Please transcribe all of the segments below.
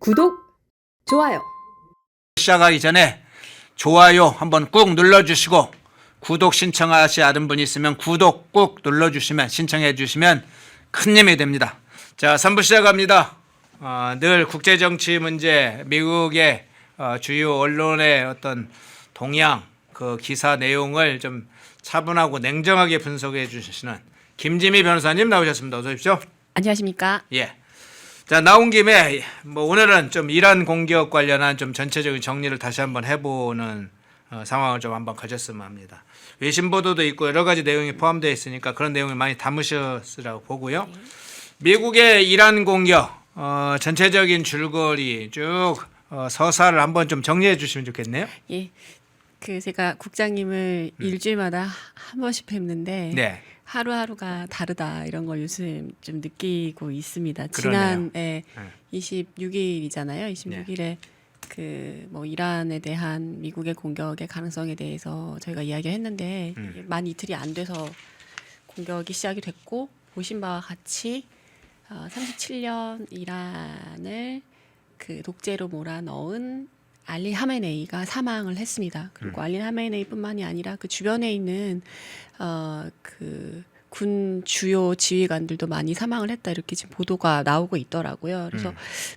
구독, 좋아요. 시작하기 전에 좋아요 한번 꾹 눌러주시고 구독 신청하시는 분이 있으면 구독 꾹 눌러주시면 신청해 주시면 큰 힘이 됩니다. 자, 3부 시작합니다. 늘 국제정치 문제, 미국의 주요 언론의 어떤 동향, 그 기사 내용을 좀 차분하고 냉정하게 분석해 주시는 김지미 변호사님 나오셨습니다. 어서 오십시오. 안녕하십니까? 예. 자, 나온 김에 뭐 오늘은 좀 이란 공격 관련한 좀 전체적인 정리를 다시 한번 해보는 상황을 좀 한번 가졌으면 합니다. 외신 보도도 있고 여러 가지 내용이 포함되어 있으니까 그런 내용을 많이 담으셨으라고 보고요. 미국의 이란 공격 전체적인 줄거리 쭉 서사를 한번 좀 정리해 주시면 좋겠네요. 예, 제가 국장님을 일주일마다 한 번씩 뵙는데 네. 하루하루가 다르다 이런 걸 요즘 좀 느끼고 있습니다. 그러네요. 지난 26일이잖아요. 26일에 뭐 이란에 대한 미국의 공격의 가능성에 대해서 저희가 이야기를 했는데 이게 만 이틀이 안 돼서 공격이 시작이 됐고 보신 바와 같이 37년 이란을 독재로 몰아넣은 알리 하메네이가 사망을 했습니다. 그리고 알리 하메네이뿐만이 아니라 그 주변에 있는 군 주요 지휘관들도 많이 사망을 했다 이렇게 지금 보도가 나오고 있더라고요. 그래서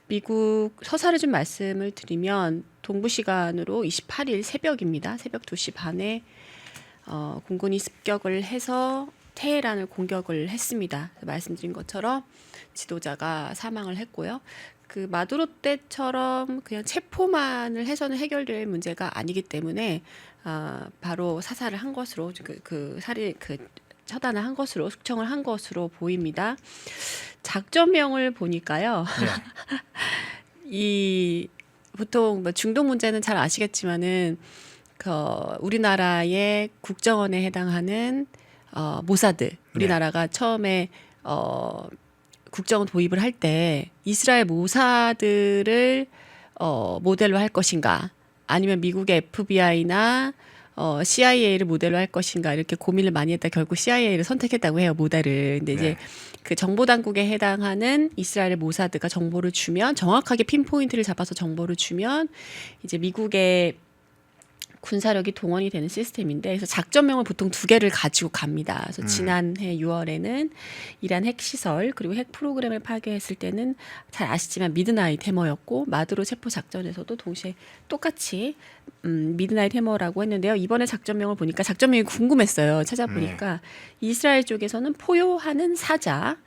미국 서사를 좀 말씀을 드리면 동부 시간으로 28일 새벽입니다. 새벽 2시 반에 공군이 습격을 해서 테헤란을 공격을 했습니다. 말씀드린 것처럼 지도자가 사망을 했고요. 마두로 때처럼 그냥 체포만을 해서는 해결될 문제가 아니기 때문에 바로 사살을 한 것으로 처단을 한 것으로 숙청을 한 것으로 보입니다. 작전명을 보니까요. 이 보통 뭐 중동 문제는 잘 아시겠지만은 우리나라의 국정원에 해당하는 모사드 우리나라가 처음에 국정원 도입을 할 때 이스라엘 모사드를 모델로 할 것인가 아니면 미국의 FBI나 CIA를 모델로 할 것인가 이렇게 고민을 많이 했다 결국 CIA를 선택했다고 해요. 모델을. 근데 이제 그 정보 당국에 해당하는 이스라엘의 모사드가 정보를 주면 정확하게 핀포인트를 잡아서 정보를 주면 이제 미국의 군사력이 동원이 되는 시스템인데 그래서 작전명을 보통 2개를 가지고 갑니다. 그래서 지난해 6월에는 이란 핵시설 그리고 핵 프로그램을 파괴했을 때는 잘 아시지만 미드나잇 해머였고 마두로 체포 작전에서도 동시에 똑같이 미드나잇 해머라고 했는데요. 이번에 작전명을 보니까 작전명이 궁금했어요. 찾아보니까 이스라엘 쪽에서는 포효하는 사자,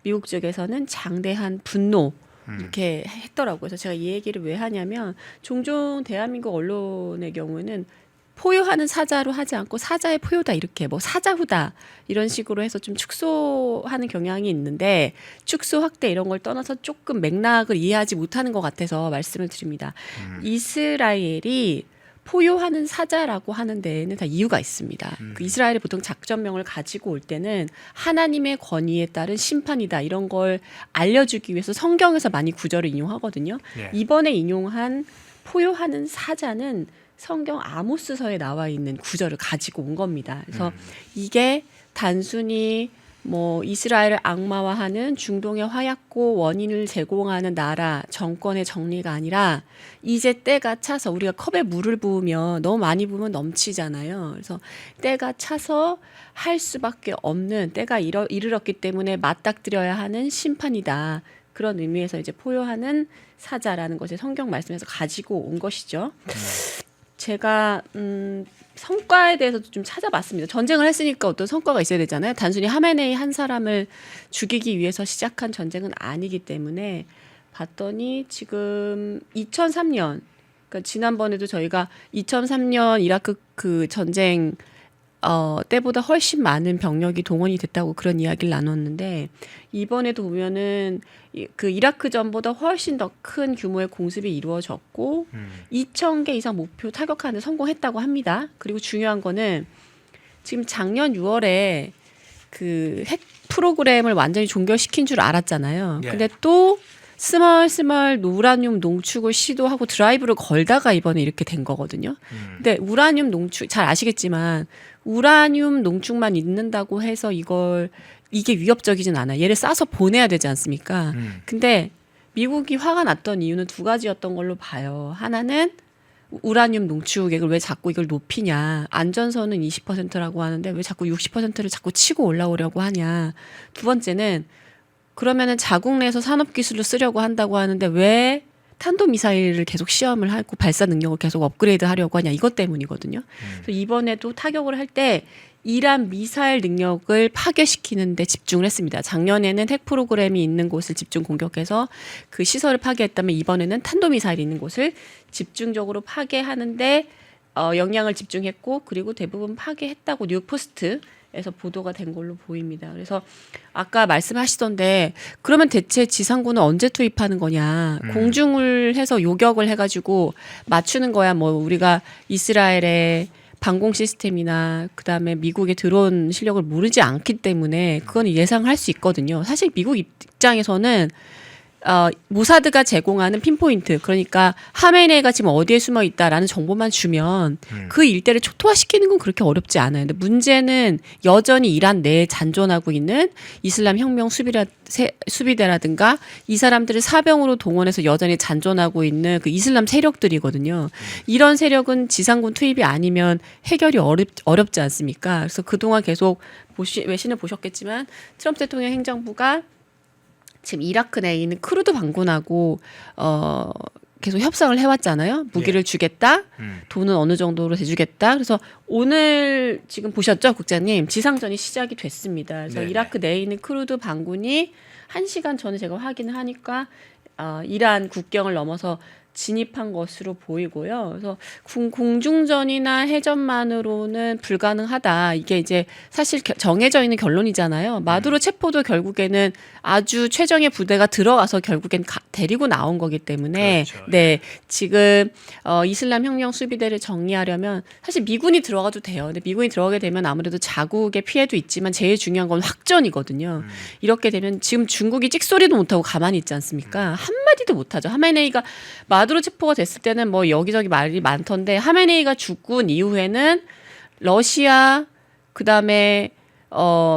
미국 쪽에서는 장대한 분노 이렇게 했더라고요. 그래서 제가 이 얘기를 왜 하냐면 종종 대한민국 언론의 경우는 포효하는 사자로 하지 않고 사자의 포효다 이렇게 뭐 사자후다 이런 식으로 해서 좀 축소하는 경향이 있는데 축소 확대 이런 걸 떠나서 조금 맥락을 이해하지 못하는 것 같아서 말씀을 드립니다. 이스라엘이 포효하는 사자라고 하는 데에는 다 이유가 있습니다. 이스라엘이 보통 작전명을 가지고 올 때는 하나님의 권위에 따른 심판이다 이런 걸 알려주기 위해서 성경에서 많이 구절을 인용하거든요. 이번에 인용한 포효하는 사자는 성경 아모스서에 나와 있는 구절을 가지고 온 겁니다. 그래서 이게 단순히 뭐 이스라엘을 악마화하는 중동의 화약고 원인을 제공하는 나라 정권의 정리가 아니라 이제 때가 차서 우리가 컵에 물을 부으면 너무 많이 부으면 넘치잖아요. 그래서 때가 차서 할 수밖에 없는 때가 이르렀기 때문에 맞닥뜨려야 하는 심판이다. 그런 의미에서 이제 포효하는 사자라는 것을 성경 말씀에서 가지고 온 것이죠. 제가 성과에 대해서도 좀 찾아봤습니다. 전쟁을 했으니까 어떤 성과가 있어야 되잖아요. 단순히 하메네이 한 사람을 죽이기 위해서 시작한 전쟁은 아니기 때문에 봤더니 지금 2003년 그러니까 지난번에도 저희가 2003년 이라크 전쟁 때보다 훨씬 많은 병력이 동원이 됐다고 그런 이야기를 나눴는데 이번에도 보면은 이라크 전보다 훨씬 더 큰 규모의 공습이 이루어졌고 2,000개 이상 목표 타격하는 데 성공했다고 합니다. 그리고 중요한 거는 지금 작년 6월에 핵 프로그램을 완전히 종결시킨 줄 알았잖아요. 근데 또 스멀스멀 우라늄 농축을 시도하고 드라이브를 걸다가 이번에 이렇게 된 거거든요. 근데 우라늄 농축 잘 아시겠지만 우라늄 농축만 있는다고 해서 이게 위협적이진 않아요. 얘를 싸서 보내야 되지 않습니까? 근데 미국이 화가 났던 이유는 두 가지였던 걸로 봐요. 하나는 우라늄 농축액을 왜 자꾸 이걸 높이냐. 안전선은 20%라고 하는데 왜 자꾸 60%를 자꾸 치고 올라오려고 하냐. 두 번째는 그러면은 자국 내에서 산업기술을 쓰려고 한다고 하는데 왜 탄도미사일을 계속 시험을 하고 발사 능력을 계속 업그레이드 하려고 하냐. 이것 때문이거든요. 그래서 이번에도 타격을 할 때 이란 미사일 능력을 파괴시키는 데 집중을 했습니다. 작년에는 핵 프로그램이 있는 곳을 집중 공격해서 그 시설을 파괴했다면 이번에는 탄도미사일이 있는 곳을 집중적으로 파괴하는데 영향을 집중했고 그리고 대부분 파괴했다고 뉴욕포스트에서 보도가 된 걸로 보입니다. 그래서 아까 말씀하시던데 그러면 대체 지상군은 언제 투입하는 거냐. 공중을 해서 요격을 해가지고 맞추는 거야. 뭐 우리가 이스라엘의 방공 시스템이나 그다음에 미국의 드론 실력을 모르지 않기 때문에 그건 예상할 수 있거든요. 사실 미국 입장에서는 모사드가 제공하는 핀포인트 그러니까 하메네이가 지금 어디에 숨어 있다라는 정보만 주면 그 일대를 초토화시키는 건 그렇게 어렵지 않아요. 근데 문제는 여전히 이란 내에 잔존하고 있는 이슬람 혁명 수비대라든가 이 사람들을 사병으로 동원해서 여전히 잔존하고 있는 그 이슬람 세력들이거든요. 이런 세력은 지상군 투입이 아니면 해결이 어렵지 않습니까? 그래서 그동안 계속 외신을 보셨겠지만 트럼프 대통령 행정부가 지금 이라크 내에 있는 크루드 반군하고 계속 협상을 해왔잖아요. 무기를 주겠다. 돈은 어느 정도로 대주겠다. 그래서 오늘 지금 보셨죠, 국장님? 지상전이 시작이 됐습니다. 그래서 네네. 이라크 내에 있는 크루드 반군이 1시간 전에 제가 확인을 하니까 이란 국경을 넘어서 진입한 것으로 보이고요. 그래서 공중전이나 해전만으로는 불가능하다. 이게 이제 사실 정해져 있는 결론이잖아요. 마두로 체포도 결국에는 아주 최정예 부대가 들어가서 결국엔 데리고 나온 거기 때문에 그렇죠. 네 지금 이슬람 혁명 수비대를 정리하려면 사실 미군이 들어가도 돼요. 근데 미군이 들어가게 되면 아무래도 자국의 피해도 있지만 제일 중요한 건 확전이거든요. 이렇게 되면 지금 중국이 찍소리도 못하고 가만히 있지 않습니까? 한마디도 못하죠. 하메네이가 마두로 체포가 됐을 때는 뭐 여기저기 말이 많던데 하메네이가 죽은 이후에는 러시아 그다음에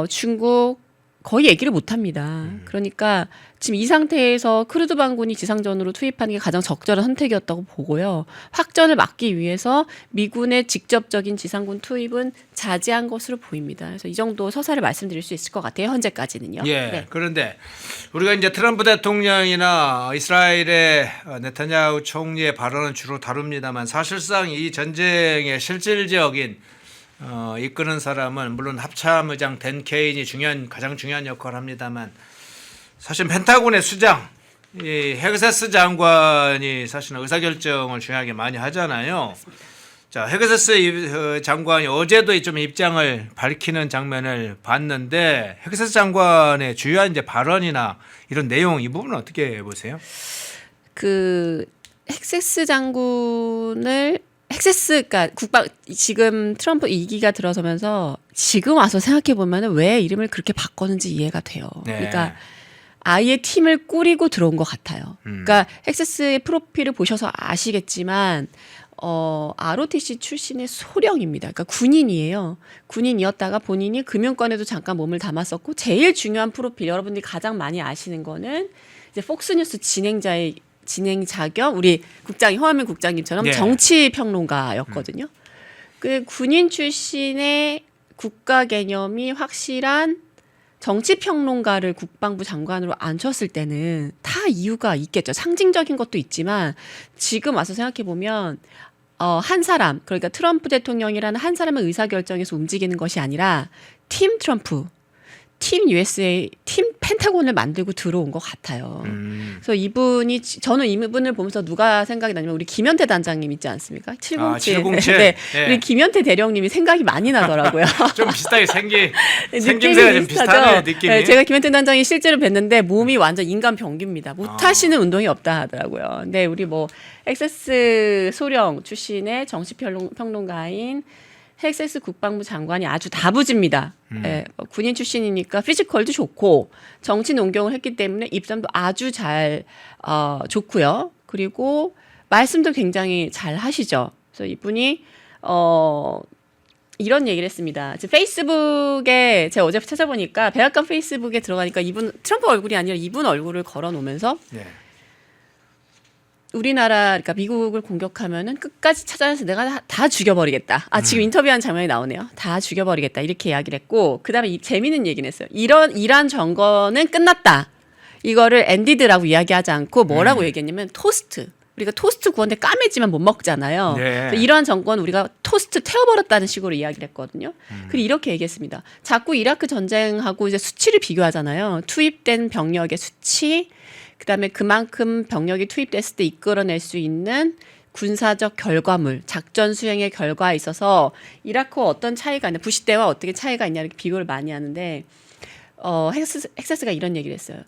중국 거의 얘기를 못합니다. 그러니까 지금 이 상태에서 크루드 반군이 지상전으로 투입하는 게 가장 적절한 선택이었다고 보고요. 확전을 막기 위해서 미군의 직접적인 지상군 투입은 자제한 것으로 보입니다. 그래서 이 정도 서사를 말씀드릴 수 있을 것 같아요. 현재까지는요. 예. 네. 그런데 우리가 이제 트럼프 대통령이나 이스라엘의 네타냐후 총리의 발언은 주로 다룹니다만 사실상 이 전쟁의 실질적인 이끄는 사람은 물론 합참의장 댄 케인이 가장 중요한 역할을 합니다만 사실 펜타곤의 수장 이 헤그세스 장관이 사실은 의사결정을 중요하게 많이 하잖아요. 자, 헤그세스 장관이 어제도 좀 입장을 밝히는 장면을 봤는데 헤그세스 장관의 주요한 이제 발언이나 이런 내용 이 부분은 어떻게 보세요? 그 헥세스 장군을 그러니까 지금 트럼프 2기가 들어서면서 지금 와서 생각해 보면은 왜 이름을 그렇게 바꿨는지 이해가 돼요. 네. 그러니까 아예 팀을 꾸리고 들어온 것 같아요. 그러니까 헥세스의 프로필을 보셔서 아시겠지만 ROTC 출신의 소령입니다. 그러니까 군인이에요. 군인이었다가 본인이 금융권에도 잠깐 몸을 담았었고 제일 중요한 프로필 여러분들이 가장 많이 아시는 거는 이제 폭스뉴스 진행자 겸 우리 허한민 국장님처럼 네. 정치 평론가였거든요. 그 군인 출신의 국가 개념이 확실한 정치 평론가를 국방부 장관으로 앉혔을 때는 다 이유가 있겠죠. 상징적인 것도 있지만 지금 와서 생각해 보면 한 사람 그러니까 트럼프 대통령이라는 한 사람의 의사결정에서 움직이는 것이 아니라 팀 트럼프, 팀 USA, 팀 펜타곤을 만들고 들어온 것 같아요. 그래서 저는 이분을 보면서 누가 생각이 나냐면 우리 김현태 단장님 있지 않습니까? 707. 707. 네. 네. 우리 김현태 대령님이 생각이 많이 나더라고요. 좀 비슷하게 생김새가 느낌이 좀 비슷하네요. 느낌이. 네, 제가 김현태 단장이 실제로 뵀는데 몸이 완전 인간 병기입니다. 못하시는 운동이 없다 하더라고요. 근데 우리 엑세스 소령 출신의 정치평론가인 헥세스 국방부 장관이 아주 다부집니다. 예, 군인 출신이니까 피지컬도 좋고 정치 농경을 했기 때문에 입담도 아주 잘 좋고요. 그리고 말씀도 굉장히 잘 하시죠. 그래서 이분이 이런 얘기를 했습니다. 페이스북에 제가 어제 찾아보니까 백악관 페이스북에 들어가니까 이분 트럼프 얼굴이 아니라 이분 얼굴을 걸어놓으면서 네. 우리나라 그러니까 미국을 공격하면은 끝까지 찾아내서 내가 다 죽여버리겠다. 지금 인터뷰한 장면이 나오네요. 다 죽여버리겠다 이렇게 이야기를 했고 그다음에 재미있는 얘기는 했어요. 이런 이란 정권은 끝났다. 이거를 엔디드라고 이야기하지 않고 뭐라고 얘기했냐면 토스트. 우리가 토스트 구웠는데 까매지만 못 먹잖아요. 네. 이러한 정권 우리가 토스트 태워버렸다는 식으로 이야기를 했거든요. 그리고 이렇게 얘기했습니다. 자꾸 이라크 전쟁하고 이제 수치를 비교하잖아요. 투입된 병력의 수치, 그다음에 그만큼 병력이 투입됐을 때 이끌어낼 수 있는 군사적 결과물, 작전 수행의 결과에 있어서 이라크와 어떤 차이가 있냐, 부시 때와 어떻게 차이가 있냐 이렇게 비교를 많이 하는데 헥세스가 이런 얘기를 했어요.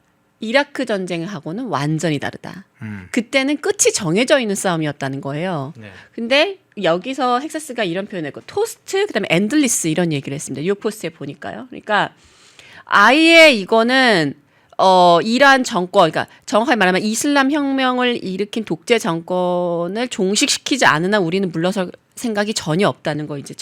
이라크 전쟁하고는 완전히 다르다. 그때는 끝이 정해져 있는 싸움이었다는 거예요. 네. 근데 여기서 헥세스가 이런 표현을 했고 토스트 그다음에 엔들리스 이런 얘기를 했습니다. 뉴욕포스트에 보니까요. 그러니까 아예 이거는 이란 정권, 그러니까 정확하게 말하면 이슬람 혁명을 일으킨 독재 정권을 종식시키지 않으나 우리는 물러설 생각이 전혀 없다는 거 이제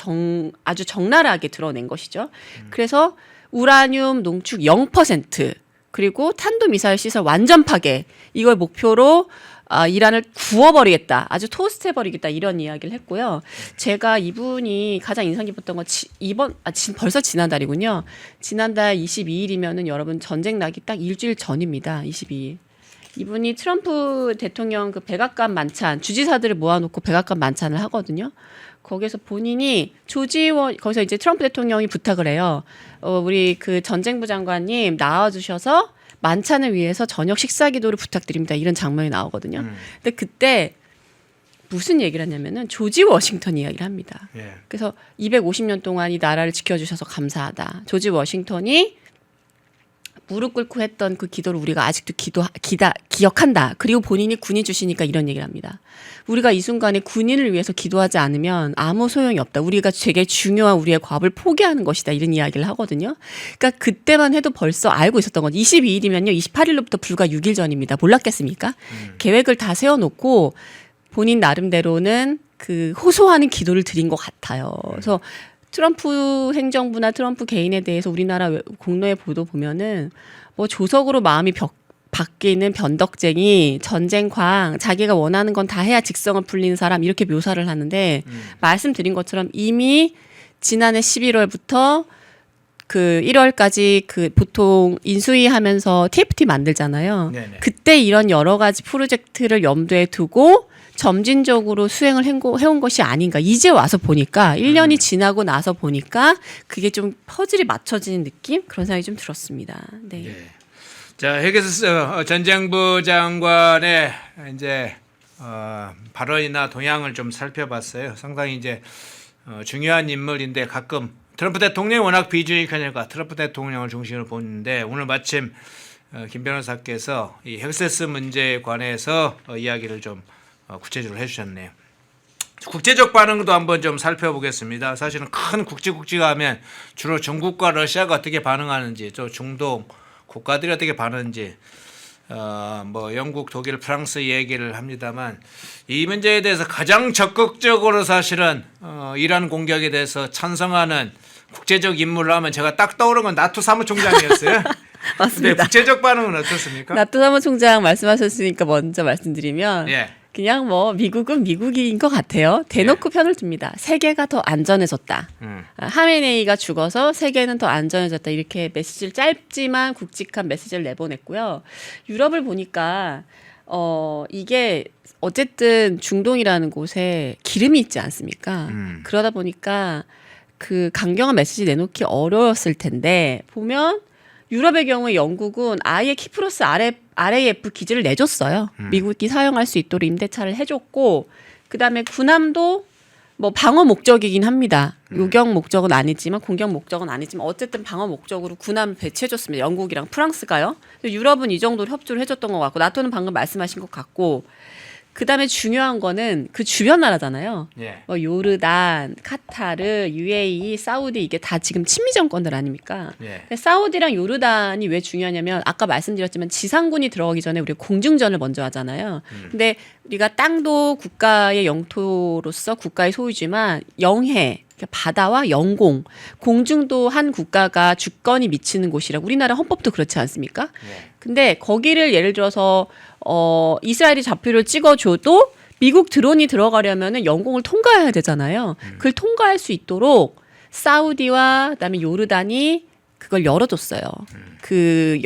아주 적나라하게 드러낸 것이죠. 그래서 우라늄 농축 0%. 그리고 탄도미사일 시설 완전 파괴 이걸 목표로 이란을 구워버리겠다 아주 토스트해버리겠다 이런 이야기를 했고요. 제가 이분이 가장 인상 깊었던 건 벌써 지난달이군요. 지난달 22일이면은 여러분 전쟁 나기 딱 일주일 전입니다. 22일. 이분이 트럼프 대통령 그 백악관 만찬 주지사들을 모아놓고 백악관 만찬을 하거든요. 거기서 본인이 거기서 이제 트럼프 대통령이 부탁을 해요. 우리 그 전쟁부 장관님 나와주셔서 만찬을 위해서 저녁 식사 기도를 부탁드립니다. 이런 장면이 나오거든요. 근데 그때 무슨 얘기를 하냐면은 조지 워싱턴 이야기를 합니다. 예. 그래서 250년 동안 이 나라를 지켜주셔서 감사하다. 조지 워싱턴이 무릎 꿇고 했던 그 기도를 우리가 아직도 기억한다. 그리고 본인이 군인 주시니까 이런 얘기를 합니다. 우리가 이 순간에 군인을 위해서 기도하지 않으면 아무 소용이 없다. 우리가 되게 중요한 우리의 과업을 포기하는 것이다. 이런 이야기를 하거든요. 그러니까 그때만 해도 벌써 알고 있었던 건 22일이면요. 28일로부터 불과 6일 전입니다. 몰랐겠습니까? 계획을 다 세워놓고 본인 나름대로는 그 호소하는 기도를 드린 것 같아요. 그래서 트럼프 행정부나 트럼프 개인에 대해서 우리나라 공로의 보도 보면은 뭐 조석으로 마음이 바뀌는 변덕쟁이, 전쟁광, 자기가 원하는 건 다 해야 직성을 풀리는 사람 이렇게 묘사를 하는데 말씀드린 것처럼 이미 지난해 11월부터 그 1월까지 그 보통 인수위 하면서 TFT 만들잖아요. 네네. 그때 이런 여러 가지 프로젝트를 염두에 두고 점진적으로 수행을 해온 것이 아닌가. 이제 와서 보니까 1년이 지나고 나서 보니까 그게 좀 퍼즐이 맞춰지는 느낌? 그런 생각이 좀 들었습니다. 네. 예. 자, 헥세스 전쟁부 장관의 이제 발언이나 동향을 좀 살펴봤어요. 상당히 이제 중요한 인물인데 가끔 트럼프 대통령이 워낙 비주의하니까 트럼프 대통령을 중심으로 보는데 오늘 마침 김 변호사께서 이 헥세스 문제에 관해서 이야기를 좀 구체적으로 해주셨네요. 국제적 반응도 한번 좀 살펴보겠습니다. 사실은 큰 국지가 하면 주로 중국과 러시아가 어떻게 반응하는지, 또 중동 국가들이 어떻게 반응하는지, 뭐 영국, 독일, 프랑스 얘기를 합니다만 이 문제에 대해서 가장 적극적으로 사실은 이란 공격에 대해서 찬성하는 국제적 인물로 하면 제가 딱 떠오른 건 나토 사무총장이었어요. 맞습니다. 네, 국제적 반응은 어떻습니까? 나토 사무총장 말씀하셨으니까 먼저 말씀드리면 예. 그냥 뭐 미국은 미국인 것 같아요. 대놓고 편을 듭니다. 세계가 더 안전해졌다. 하메네이가 죽어서 세계는 더 안전해졌다. 이렇게 메시지를 짧지만 굵직한 메시지를 내보냈고요. 유럽을 보니까 이게 어쨌든 중동이라는 곳에 기름이 있지 않습니까? 그러다 보니까 그 강경한 메시지 내놓기 어려웠을 텐데 보면 유럽의 경우에 영국은 아예 키프로스 RAF 기지를 내줬어요. 미국이 사용할 수 있도록 임대차를 해줬고 그다음에 군함도 뭐 방어 목적이긴 합니다. 요격 목적은 아니지만 공격 목적은 아니지만 어쨌든 방어 목적으로 군함을 배치해줬습니다. 영국이랑 프랑스가요. 유럽은 이 정도로 협조를 해줬던 것 같고 나토는 방금 말씀하신 것 같고 그다음에 중요한 거는 그 주변 나라잖아요. 예. 뭐 요르단, 카타르, UAE, 사우디 이게 다 지금 친미 정권들 아닙니까? 예. 근데 사우디랑 요르단이 왜 중요하냐면 아까 말씀드렸지만 지상군이 들어가기 전에 우리가 공중전을 먼저 하잖아요. 근데 우리가 땅도 국가의 영토로서 국가의 소유지만 영해 바다와 영공, 공중도 한 국가가 주권이 미치는 곳이라 우리나라 헌법도 그렇지 않습니까? 예. 근데 거기를 예를 들어서 이스라엘이 좌표를 찍어줘도 미국 드론이 들어가려면은 영공을 통과해야 되잖아요. 그걸 통과할 수 있도록 사우디와 그다음에 요르단이 그걸 열어줬어요. 그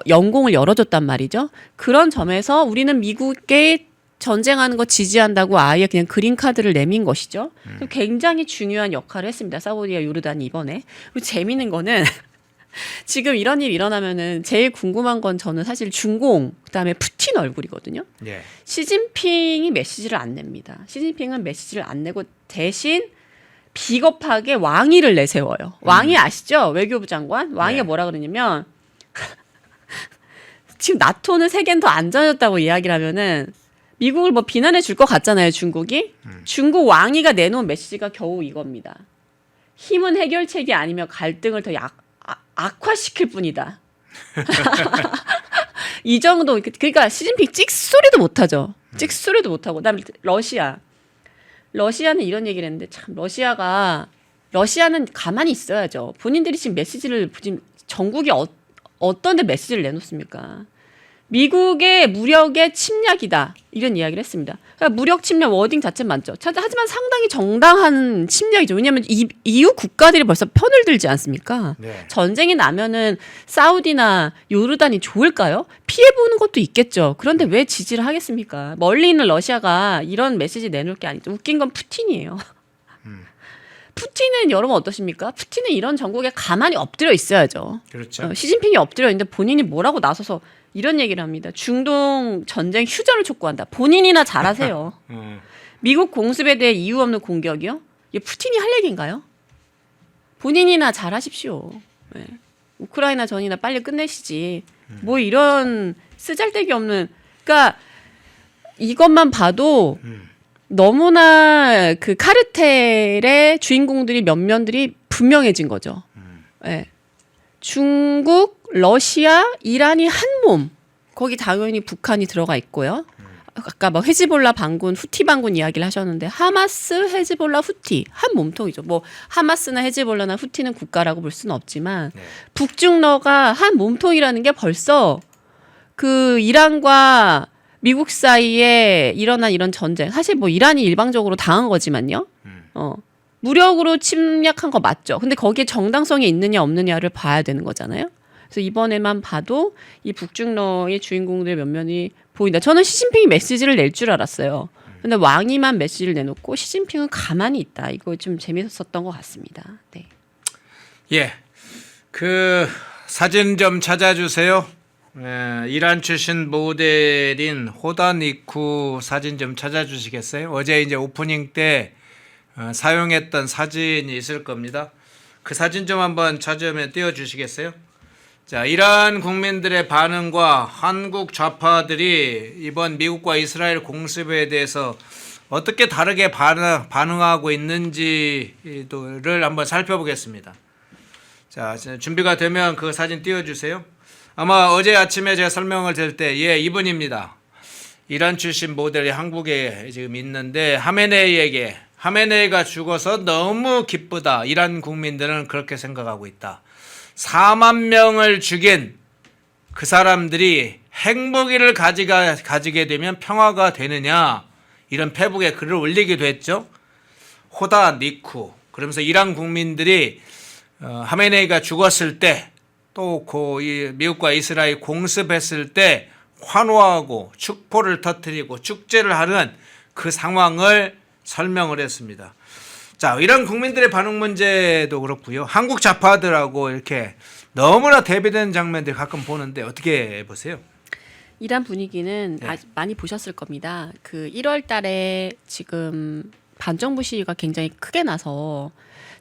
영공을 열어줬단 말이죠. 그런 점에서 우리는 미국에 전쟁하는 거 지지한다고 아예 그냥 그린 카드를 내민 것이죠. 굉장히 중요한 역할을 했습니다. 사우디와 요르단이 이번에. 그리고 재미있는 거는 지금 이런 일이 일어나면은 제일 궁금한 건 저는 사실 중공 그다음에 푸틴 얼굴이거든요. 예. 시진핑이 메시지를 안 냅니다. 시진핑은 메시지를 안 내고 대신 비겁하게 왕위를 내세워요. 왕위 아시죠? 외교부 장관. 왕위가 네. 뭐라 그러냐면 지금 나토는 세계는 더 안전해졌다고 이야기를 하면은 미국을 뭐 비난해 줄 것 같잖아요. 중국이. 중국 왕위가 내놓은 메시지가 겨우 이겁니다. 힘은 해결책이 아니며 갈등을 더 악화시킬 뿐이다. 이 정도. 그러니까 시진핑 찍소리도 못하죠. 찍소리도 못하고. 그다음에 러시아는 이런 얘기를 했는데 참 러시아는 가만히 있어야죠. 본인들이 지금 메시지를 지금 전국이 어떤 데 메시지를 내놓습니까? 미국의 무력의 침략이다. 이런 이야기를 했습니다. 그러니까 무력 침략 워딩 자체는 맞죠. 하지만 상당히 정당한 침략이죠. 왜냐하면 EU 국가들이 벌써 편을 들지 않습니까? 네. 전쟁이 나면은 사우디나 요르단이 좋을까요? 피해보는 것도 있겠죠. 그런데 왜 지지를 하겠습니까? 멀리 있는 러시아가 이런 메시지 내놓을 게 아니죠. 웃긴 건 푸틴이에요. 푸틴은 여러분 어떠십니까? 푸틴은 이런 정국에 가만히 엎드려 있어야죠. 그렇죠. 시진핑이 엎드려 있는데 본인이 뭐라고 나서서 이런 얘기를 합니다. 중동 전쟁 휴전을 촉구한다. 본인이나 잘하세요. 미국 공습에 대해 이유 없는 공격이요? 이게 푸틴이 할 얘기인가요? 본인이나 잘하십시오. 네. 우크라이나 전이나 빨리 끝내시지. 뭐 이런 쓰잘데기 없는. 그러니까 이것만 봐도 너무나 그 카르텔의 주인공들이 몇 면들이 분명해진 거죠. 네. 중국, 러시아, 이란이 한 몸. 거기 당연히 북한이 들어가 있고요. 아까 뭐 헤즈볼라 반군, 후티 반군 이야기를 하셨는데 하마스, 헤즈볼라, 후티 한 몸통이죠. 뭐 하마스나 헤즈볼라나 후티는 국가라고 볼 수는 없지만 네. 북중러가 한 몸통이라는 게 벌써 그 이란과 미국 사이에 일어난 이런 전쟁. 사실 뭐 이란이 일방적으로 당한 거지만요. 무력으로 침략한 거 맞죠. 근데 거기에 정당성이 있느냐 없느냐를 봐야 되는 거잖아요. 그래서 이번에만 봐도 이 북중러의 주인공들 몇 면이 보인다. 저는 시진핑이 메시지를 낼 줄 알았어요. 근데 왕이만 메시지를 내놓고 시진핑은 가만히 있다. 이거 좀 재밌었던 것 같습니다. 네. 예. 그 사진 좀 찾아주세요. 이란 출신 모델인 호다니쿠 사진 좀 찾아주시겠어요? 어제 이제 오프닝 때 사용했던 사진이 있을 겁니다. 그 사진 좀 한번 찾으면 띄워주시겠어요? 자, 이란 국민들의 반응과 한국 좌파들이 이번 미국과 이스라엘 공습에 대해서 어떻게 다르게 반응하고 있는지를 한번 살펴보겠습니다. 자, 준비가 되면 그 사진 띄워주세요. 아마 어제 아침에 제가 설명을 드릴 때, 예, 이분입니다. 이란 출신 모델이 한국에 지금 있는데 하메네이가 죽어서 너무 기쁘다. 이란 국민들은 그렇게 생각하고 있다. 4만 명을 죽인 그 사람들이 핵무기를 가지게 되면 평화가 되느냐, 이런 페북에 글을 올리기도 했죠. 호다 니쿠. 그러면서 이란 국민들이 하메네이가 죽었을 때, 또 미국과 이스라엘 공습했을 때 환호하고 축포를 터뜨리고 축제를 하는 그 상황을 설명을 했습니다. 자, 이런 국민들의 반응 문제도 그렇고요. 한국 좌파들하고 이렇게 너무나 대비되는 장면들 가끔 보는데 어떻게 보세요? 이란 분위기는 네. 많이 보셨을 겁니다. 그 1월 달에 지금 반정부 시위가 굉장히 크게 나서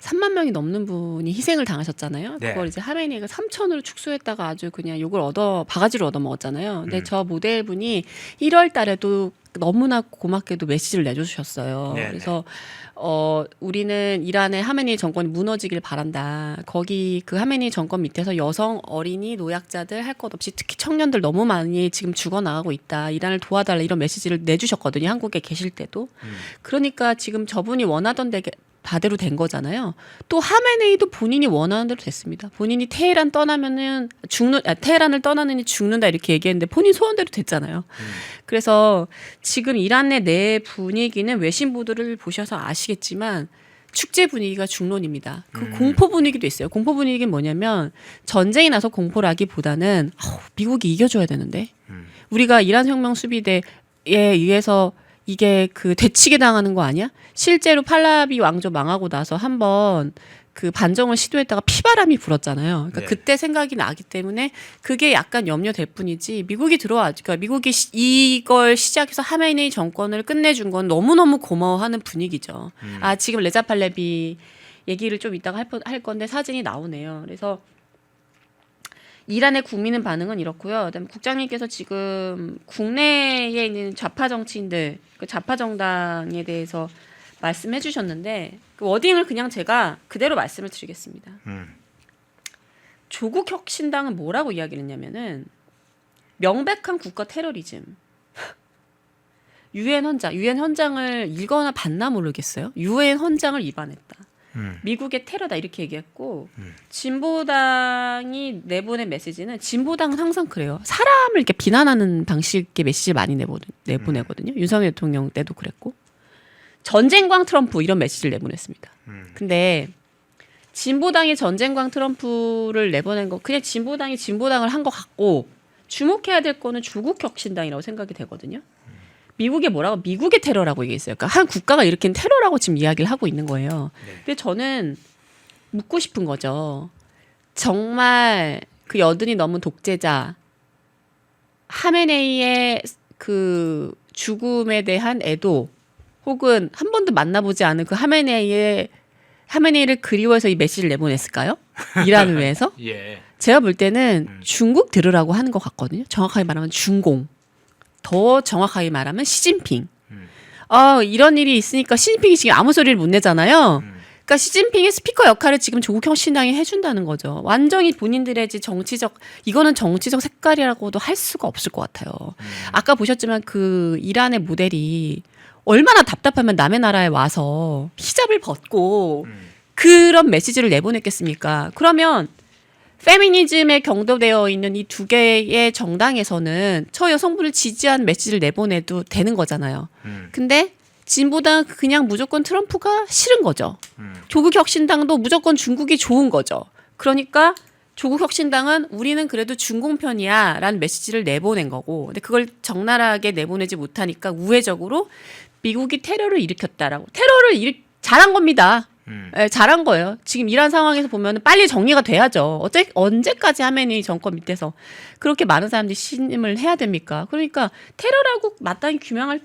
3만 명이 넘는 분이 희생을 당하셨잖아요. 네. 그걸 이제 하메네이가 3천으로 축소했다가 아주 그냥 바가지로 얻어 먹었잖아요. 근데 저 모델분이 1월 달에도 너무나 고맙게도 메시지를 내주셨어요. 네네. 그래서 우리는 이란의 하메네이 정권이 무너지길 바란다. 거기 그 하메네이 정권 밑에서 여성, 어린이, 노약자들 할 것 없이 특히 청년들 너무 많이 지금 죽어나가고 있다. 이란을 도와달라 이런 메시지를 내주셨거든요. 한국에 계실 때도. 그러니까 지금 저분이 원하던 바대로 된 거잖아요. 또 하메네이도 본인이 원하는 대로 됐습니다. 본인이 테헤란 떠나면은 테헤란을 떠나느니 죽는다 이렇게 얘기했는데 본인 소원대로 됐잖아요. 그래서 지금 이란의 내 분위기는 외신 보도를 보셔서 아시겠지만 축제 분위기가 중론입니다. 그 공포 분위기도 있어요. 공포 분위기는 뭐냐면 전쟁이 나서 공포라기보다는 미국이 이겨줘야 되는데 우리가 이란 혁명 수비대에 의해서 이게 그 되치게 당하는 거 아니야? 실제로 팔라비 왕조 망하고 나서 한번 그 반정을 시도했다가 피바람이 불었잖아요. 그러니까 네. 그때 생각이 나기 때문에 그게 약간 염려될 뿐이지 미국이 그러니까 미국이 이걸 시작해서 하메네이 정권을 끝내준 건 너무너무 고마워하는 분위기죠. 아 지금 레자 팔레비 얘기를 좀 이따가 할 건데 사진이 나오네요. 그래서 이란의 국민은 반응은 이렇고요. 그다음에 국장님께서 지금 국내에 있는 좌파 정치인들, 그 좌파 정당에 대해서 말씀해 주셨는데 그 워딩을 그냥 제가 그대로 말씀을 드리겠습니다. 조국 혁신당은 뭐라고 이야기를 했냐면은 명백한 국가 테러리즘. 유엔 헌장을 읽거나 봤나 모르겠어요. 유엔 헌장을 위반했다. 미국의 테러다 이렇게 얘기했고 진보당이 내보낸 메시지는 진보당은 항상 그래요. 사람을 이렇게 비난하는 방식의 메시지를 많이 내보내거든요. 윤석열 대통령 때도 그랬고 전쟁광 트럼프 이런 메시지를 내보냈습니다. 근데 진보당이 전쟁광 트럼프를 내보낸 거 그냥 진보당이 진보당을 한 것 같고 주목해야 될 거는 조국 혁신당이라고 생각이 되거든요. 미국의 뭐라고? 미국의 테러라고 얘기했어요. 그러니까 한 국가가 일으킨 테러라고 지금 이야기를 하고 있는 거예요. 근데 저는 묻고 싶은 거죠. 정말 그 여든이 넘은 독재자 하메네이의 그 죽음에 대한 애도 혹은 한 번도 만나보지 않은 그 하메네이를 그리워해서 이 메시지를 내보냈을까요? 이란을 위해서? 예. 제가 볼 때는 중국 들으라고 하는 것 같거든요. 정확하게 말하면 중공. 더 정확하게 말하면 시진핑. 이런 일이 있으니까 시진핑이 지금 아무 소리를 못 내잖아요. 그러니까 시진핑의 스피커 역할을 지금 조국 혁신당이 해준다는 거죠. 완전히 본인들의 이거는 정치적 색깔이라고도 할 수가 없을 것 같아요. 아까 보셨지만 그 이란의 모델이 얼마나 답답하면 남의 나라에 와서 히잡을 벗고 그런 메시지를 내보냈겠습니까? 그러면 페미니즘에 경도되어 있는 이 두 개의 정당에서는 저 여성분을 지지한 메시지를 내보내도 되는 거잖아요. 근데 진보당 그냥 무조건 트럼프가 싫은 거죠. 조국 혁신당도 무조건 중국이 좋은 거죠. 그러니까 조국 혁신당은 우리는 그래도 중공 편이야 라는 메시지를 내보낸 거고 근데 그걸 적나라하게 내보내지 못하니까 우회적으로 미국이 테러를 일으켰다라고 잘한 겁니다. 네, 잘한 거예요. 지금 이런 상황에서 보면 빨리 정리가 돼야죠. 언제까지 하메네이 정권 밑에서 그렇게 많은 사람들이 신임을 해야 됩니까? 그러니까 테러라고 마땅히 비난할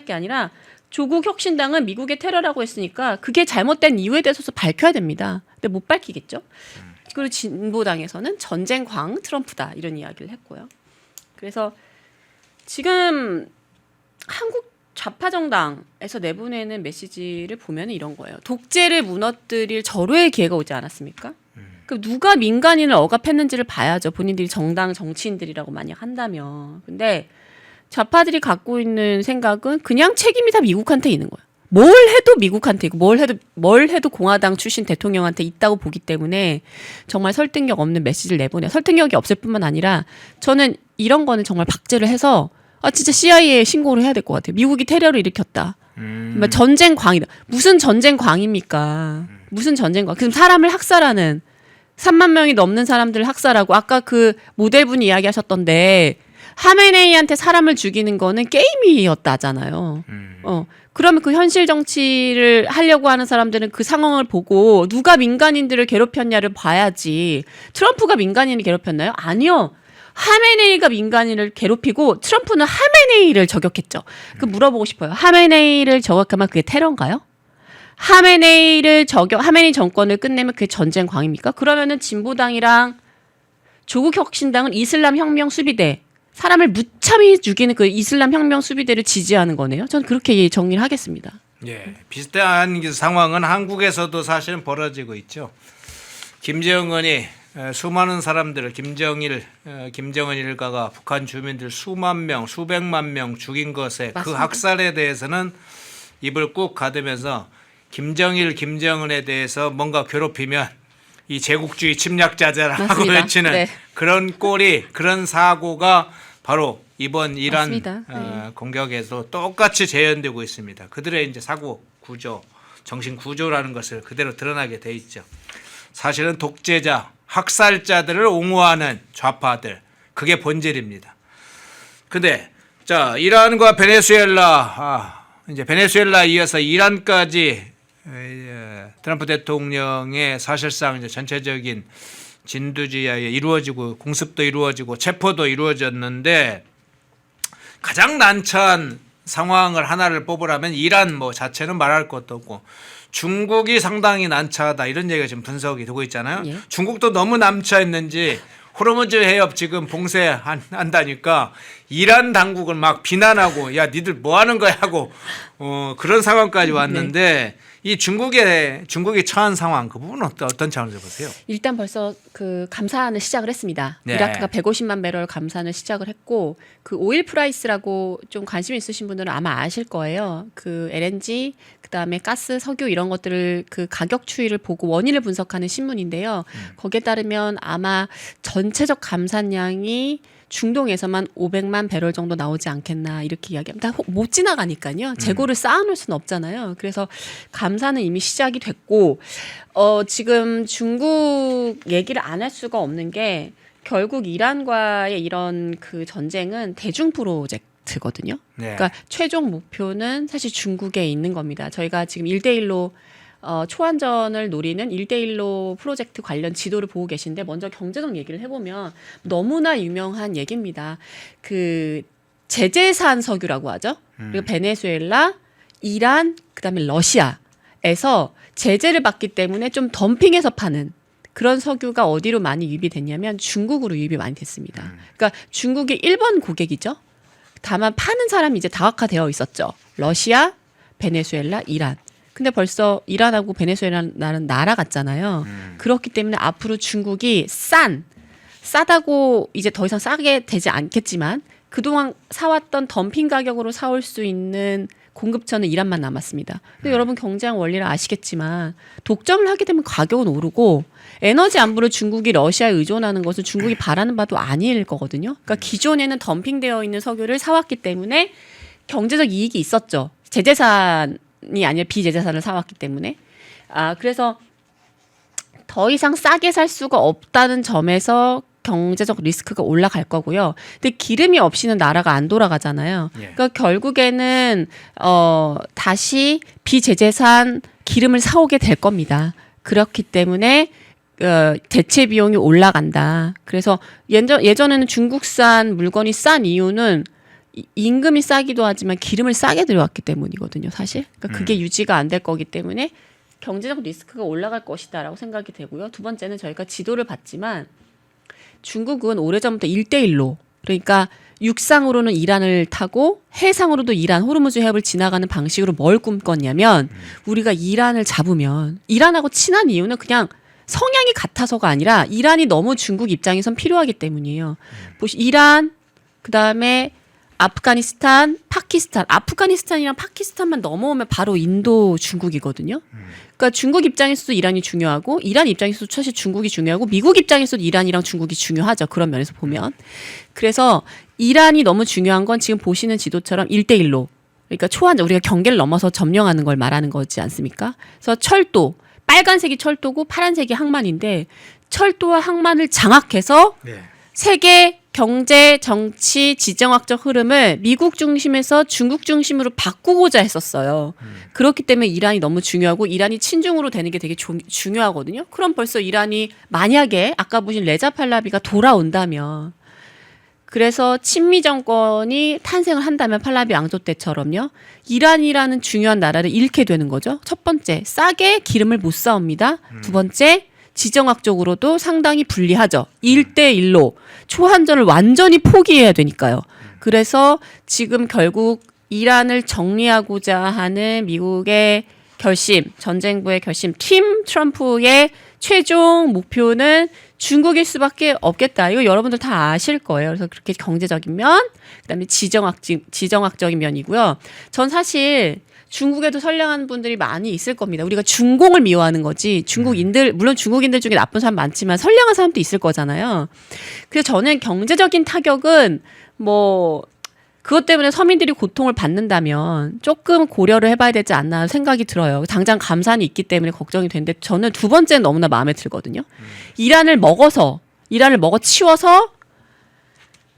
게 아니라 조국 혁신당은 미국의 테러라고 했으니까 그게 잘못된 이유에 대해서 밝혀야 됩니다. 근데 못 밝히겠죠. 그리고 진보당에서는 전쟁광 트럼프다 이런 이야기를 했고요. 그래서 지금 한국 좌파 정당에서 내보내는 메시지를 보면 이런 거예요. 독재를 무너뜨릴 절호의 기회가 오지 않았습니까? 그럼 누가 민간인을 억압했는지를 봐야죠. 본인들이 정당 정치인들이라고 만약 한다면. 근데 좌파들이 갖고 있는 생각은 그냥 책임이 다 미국한테 있는 거예요. 뭘 해도 미국한테 있고 뭘 해도 공화당 출신 대통령한테 있다고 보기 때문에 정말 설득력 없는 메시지를 내보내요. 설득력이 없을 뿐만 아니라 저는 이런 거는 정말 박제를 해서 진짜 CIA에 신고를 해야 될 것 같아요. 미국이 테러를 일으켰다. 전쟁광이다. 무슨 전쟁광입니까? 무슨 전쟁광. 그럼 사람을 학살하는 3만 명이 넘는 사람들을 학살하고 아까 그 모델분이 이야기하셨던데 하메네이한테 사람을 죽이는 거는 게임이었다잖아요. 그러면 그 현실 정치를 하려고 하는 사람들은 그 상황을 보고 누가 민간인들을 괴롭혔냐를 봐야지. 트럼프가 민간인을 괴롭혔나요? 아니요. 하메네이가 민간인을 괴롭히고 트럼프는 하메네이를 저격했죠. 그 물어보고 싶어요. 하메네이를 저격하면 그게 테러인가요? 하메네이 정권을 끝내면 그게 전쟁광입니까? 그러면은 진보당이랑 조국 혁신당은 이슬람 혁명 수비대 사람을 무참히 죽이는 그 이슬람 혁명 수비대를 지지하는 거네요. 저는 그렇게 정리를 하겠습니다. 예, 비슷한 상황은 한국에서도 사실은 벌어지고 있죠. 김정은이 수많은 사람들을 김정은 일가가 북한 주민들 수만 명, 수백만 명 죽인 것에 맞습니다. 그 학살에 대해서는 입을 꾹 가두면서 김정일, 김정은에 대해서 뭔가 괴롭히면 이 제국주의 침략자들하고 맞습니다. 외치는 네. 그런 꼴이 그런 사고가 바로 이번 이란 맞습니다. 네. 공격에도 똑같이 재현되고 있습니다. 그들의 이제 사고 구조, 정신 구조라는 것을 그대로 드러나게 돼 있죠. 사실은 독재자, 학살자들을 옹호하는 좌파들 그게 본질입니다. 근데 자 이란과 베네수엘라 이제 베네수엘라 이어서 이란까지 트럼프 대통령의 사실상 이제 전체적인 진두지하에 이루어지고 공습도 이루어지고 체포도 이루어졌는데 가장 난처한 상황을 하나를 뽑으라면 이란 뭐 자체는 말할 것도 없고 중국이 상당히 난처하다 이런 얘기가 지금 분석이 되고 있잖아요. 예. 중국도 너무 난처했는지 호르무즈 해협 지금 봉쇄한다니까 이란 당국을 막 비난하고 야 니들 뭐 하는 거야 하고 그런 상황까지 왔는데 이 중국이 처한 상황 그 부분은 어떤 차원에서 보세요? 일단 벌써 그 감산을 시작을 했습니다. 네. 이라크가 150만 배럴 감산을 시작을 했고 그 오일 프라이스라고 좀 관심 있으신 분들은 아마 아실 거예요. 그 LNG 그다음에 가스, 석유 이런 것들을 그 가격 추이를 보고 원인을 분석하는 신문인데요. 거기에 따르면 아마 전체적 감산량이 중동에서만 500만 배럴 정도 나오지 않겠나 이렇게 이야기합니다. 못 지나가니까요. 재고를 쌓아놓을 수는 없잖아요. 그래서 감산은 이미 시작이 됐고 지금 중국 얘기를 안 할 수가 없는 게 결국 이란과의 이런 그 전쟁은 대중 프로젝트거든요. 네. 그러니까 최종 목표는 사실 중국에 있는 겁니다. 저희가 지금 1대1로 초안전을 노리는 1대1로 프로젝트 관련 지도를 보고 계신데 먼저 경제적 얘기를 해보면 너무나 유명한 얘기입니다. 그 제재산 석유라고 하죠. 그리고 베네수엘라, 이란, 그다음에 러시아에서 제재를 받기 때문에 좀 덤핑해서 파는 그런 석유가 어디로 많이 유입이 됐냐면 중국으로 유입이 많이 됐습니다. 그러니까 중국이 1번 고객이죠. 다만 파는 사람이 이제 다각화되어 있었죠. 러시아, 베네수엘라, 이란. 근데 벌써 이란하고 베네수엘라는 나라 같잖아요. 그렇기 때문에 앞으로 중국이 싸다고 이제 더 이상 싸게 되지 않겠지만 그동안 사왔던 덤핑 가격으로 사올 수 있는 공급처는 이란만 남았습니다. 근데 여러분 경제학 원리를 아시겠지만 독점을 하게 되면 가격은 오르고 에너지 안보를 중국이 러시아에 의존하는 것은 중국이 바라는 바도 아닐 거거든요. 그러니까 기존에는 덤핑되어 있는 석유를 사왔기 때문에 경제적 이익이 있었죠. 제재산이 아니라 비제재산을 사왔기 때문에. 그래서 더 이상 싸게 살 수가 없다는 점에서 경제적 리스크가 올라갈 거고요. 근데 기름이 없이는 나라가 안 돌아가잖아요. 그러니까 결국에는 다시 비제재산 기름을 사오게 될 겁니다. 그렇기 때문에 대체 비용이 올라간다. 그래서 예전에는 중국산 물건이 싼 이유는 임금이 싸기도 하지만 기름을 싸게 들여왔기 때문이거든요, 사실. 그러니까 그게 유지가 안 될 거기 때문에 경제적 리스크가 올라갈 것이다라고 생각이 되고요. 두 번째는 저희가 지도를 봤지만 중국은 오래전부터 1대1로 그러니까 육상으로는 이란을 타고 해상으로도 이란 호르무즈 해협을 지나가는 방식으로 뭘 꿈꿨냐면 우리가 이란을 잡으면 이란하고 친한 이유는 그냥 성향이 같아서가 아니라 이란이 너무 중국 입장에선 필요하기 때문이에요. 이란 그다음에 아프가니스탄, 파키스탄. 아프가니스탄이랑 파키스탄만 넘어오면 바로 인도, 중국이거든요. 그러니까 중국 입장에서도 이란이 중요하고 이란 입장에서도 사실 중국이 중요하고 미국 입장에서도 이란이랑 중국이 중요하죠. 그런 면에서 보면. 그래서 이란이 너무 중요한 건 지금 보시는 지도처럼 1대1로 그러니까 초안전 우리가 경계를 넘어서 점령하는 걸 말하는 거지 않습니까? 그래서 철도, 빨간색이 철도고 파란색이 항만인데 철도와 항만을 장악해서 세계 경제, 정치, 지정학적 흐름을 미국 중심에서 중국 중심으로 바꾸고자 했었어요. 그렇기 때문에 이란이 너무 중요하고 이란이 친중으로 되는 게 되게 중요하거든요. 그럼 벌써 이란이 만약에 아까 보신 레자 팔라비가 돌아온다면 그래서 친미 정권이 탄생을 한다면 팔라비 앙조 때처럼요. 이란이라는 중요한 나라를 잃게 되는 거죠. 첫 번째, 싸게 기름을 못 사옵니다. 두 번째, 지정학적으로도 상당히 불리하죠. 1대1로 초한전을 완전히 포기해야 되니까요. 그래서 지금 결국 이란을 정리하고자 하는 미국의 결심, 전쟁부의 결심, 팀 트럼프의 최종 목표는 중국일 수밖에 없겠다. 이거 여러분들 다 아실 거예요. 그래서 그렇게 경제적인 면, 그다음에 지정학적인 면이고요. 전 사실 중국에도 선량한 분들이 많이 있을 겁니다. 우리가 중공을 미워하는 거지. 중국인들 물론 중국인들 중에 나쁜 사람 많지만 선량한 사람도 있을 거잖아요. 그래서 저는 경제적인 타격은 뭐 그것 때문에 서민들이 고통을 받는다면 조금 고려를 해봐야 되지 않나 생각이 들어요. 당장 감산이 있기 때문에 걱정이 되는데 저는 두 번째는 너무나 마음에 들거든요. 이란을 먹어치워서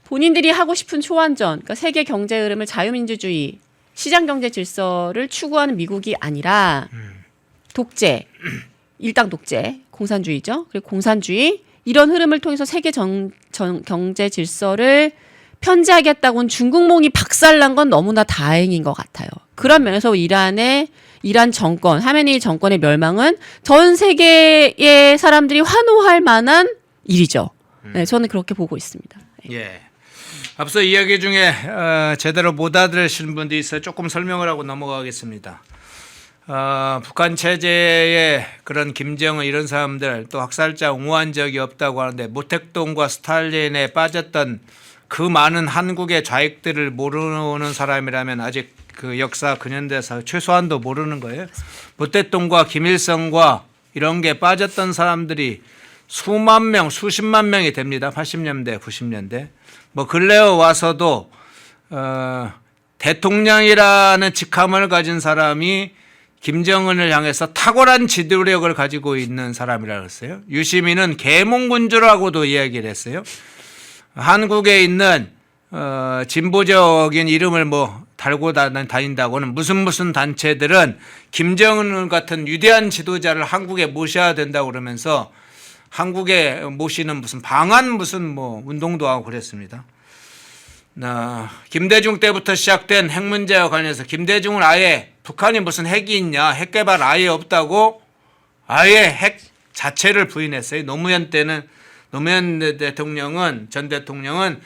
본인들이 하고 싶은 초안전, 그러니까 세계 경제 흐름을 자유민주주의, 시장 경제 질서를 추구하는 미국이 아니라 독재, 일당 독재, 공산주의죠. 그리고 공산주의 이런 흐름을 통해서 세계 경제 질서를 편지하겠다고는 중국몽이 박살난 건 너무나 다행인 것 같아요. 그런 면에서 이란 정권, 하메네이 정권의 멸망은 전 세계의 사람들이 환호할 만한 일이죠. 네, 저는 그렇게 보고 있습니다. 예. 앞서 이야기 중에 제대로 못 알아들으시는 분들이 있어요. 조금 설명을 하고 넘어가겠습니다. 북한 체제의 그런 김정은 이런 사람들 또 학살자 옹호한 적이 없다고 하는데 모택동과 스탈린에 빠졌던 그 많은 한국의 좌익들을 모르는 사람이라면 아직 그 역사 근현대사 최소한도 모르는 거예요. 모택동과 김일성과 이런 게 빠졌던 사람들이 수만 명, 수십만 명이 됩니다. 80년대, 90년대. 뭐 근래에 와서도 대통령이라는 직함을 가진 사람이 김정은을 향해서 탁월한 지도력을 가지고 있는 사람이라고 했어요. 유시민은 계몽군주라고도 이야기를 했어요. 한국에 있는 진보적인 이름을 뭐 달고 다닌다고는 무슨 단체들은 김정은 같은 위대한 지도자를 한국에 모셔야 된다고 그러면서 한국에 모시는 무슨 방한 뭐 운동도 하고 그랬습니다. 김대중 때부터 시작된 핵 문제와 관련해서 김대중은 아예 북한이 무슨 핵이 있냐, 핵 개발 아예 없다고 아예 핵 자체를 부인했어요. 노무현 대통령은 전 대통령은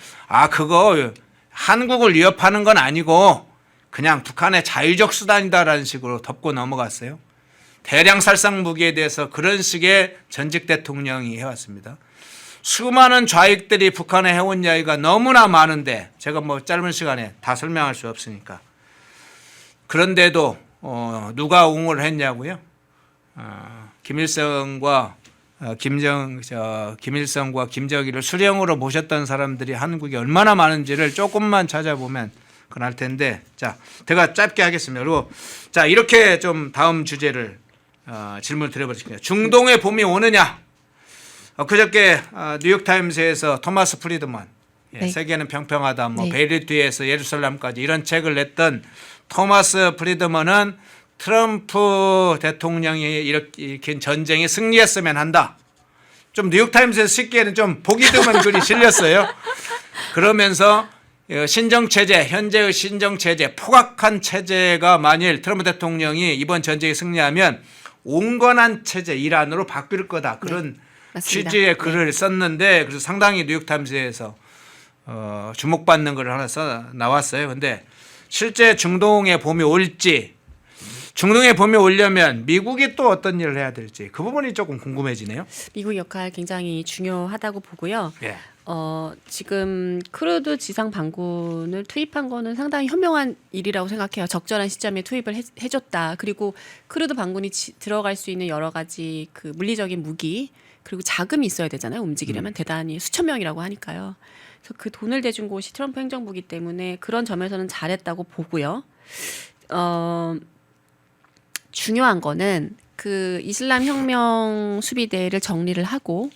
그거 한국을 위협하는 건 아니고 그냥 북한의 자유적 수단이다라는 식으로 덮고 넘어갔어요. 대량 살상 무기에 대해서 그런 식의 전직 대통령이 해왔습니다. 수많은 좌익들이 북한에 해온 이야기가 너무나 많은데 제가 뭐 짧은 시간에 다 설명할 수 없으니까. 그런데도 누가 옹호를 했냐고요? 김일성과 김정일을 수령으로 모셨던 사람들이 한국에 얼마나 많은지를 조금만 찾아보면 그날 텐데, 자, 제가 짧게 하겠습니다. 그리고 자, 이렇게 좀 다음 주제를 질문을 드려보실게요. 중동의 봄이 오느냐? 그저께 뉴욕타임스에서 토마스 프리드먼, 네. 세계는 평평하다, 뭐 네. 베이루트에서 예루살렘까지 이런 책을 냈던 토마스 프리드먼은 트럼프 대통령이 이렇게 전쟁에 승리했으면 한다. 좀 뉴욕타임스에서 쉽게는 좀 보기 드문 글이 실렸어요. 그러면서 신정체제, 현재의 신정체제, 포각한 체제가 만일 트럼프 대통령이 이번 전쟁에 승리하면 온건한 체제, 이란으로 바뀔 거다. 그런 맞습니다. 취지의 글을 썼는데 그래서 상당히 뉴욕타임스에서 주목받는 글을 하나 써 나왔어요. 근데 실제 중동의 봄이 올지, 중동의 봄이 오려면 미국이 또 어떤 일을 해야 될지 그 부분이 조금 궁금해지네요. 미국 역할 굉장히 중요하다고 보고요. 예. 지금 크루드 지상 반군을 투입한 거는 상당히 현명한 일이라고 생각해요. 적절한 시점에 투입을 해줬다. 그리고 크루드 반군이 들어갈 수 있는 여러 가지 그 물리적인 무기 그리고 자금이 있어야 되잖아요. 움직이려면 대단히 수천 명이라고 하니까요. 그래서 그 돈을 대준 곳이 트럼프 행정부이기 때문에 그런 점에서는 잘했다고 보고요. 중요한 거는 그 이슬람 혁명 수비대를 정리를 하고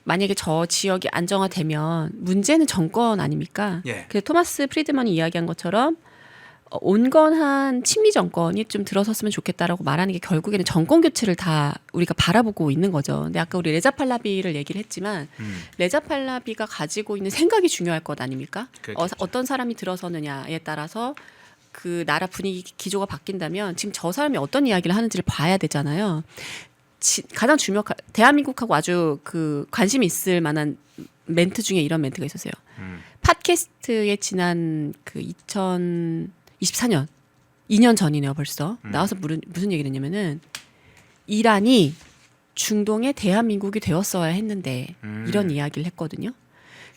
만약에 저 지역이 안정화되면 문제는 정권 아닙니까? 예. 그래서 토마스 프리드먼이 이야기한 것처럼 온건한 친미 정권이 좀 들어섰으면 좋겠다라고 말하는 게 결국에는 정권 교체를 다 우리가 바라보고 있는 거죠. 근데 아까 우리 레자 팔라비를 얘기를 했지만 레자 팔라비가 가지고 있는 생각이 중요할 것 아닙니까? 어떤 사람이 들어서느냐에 따라서 그 나라 분위기 기조가 바뀐다면 지금 저 사람이 어떤 이야기를 하는지를 봐야 되잖아요. 가장 대한민국하고 아주 그 관심이 있을 만한 멘트 중에 이런 멘트가 있었어요. 팟캐스트에 지난 그 2024년 2년 전이네요 벌써. 나와서 무슨 얘기를 했냐면은 이란이 중동에 대한민국이 되었어야 했는데 이런 이야기를 했거든요.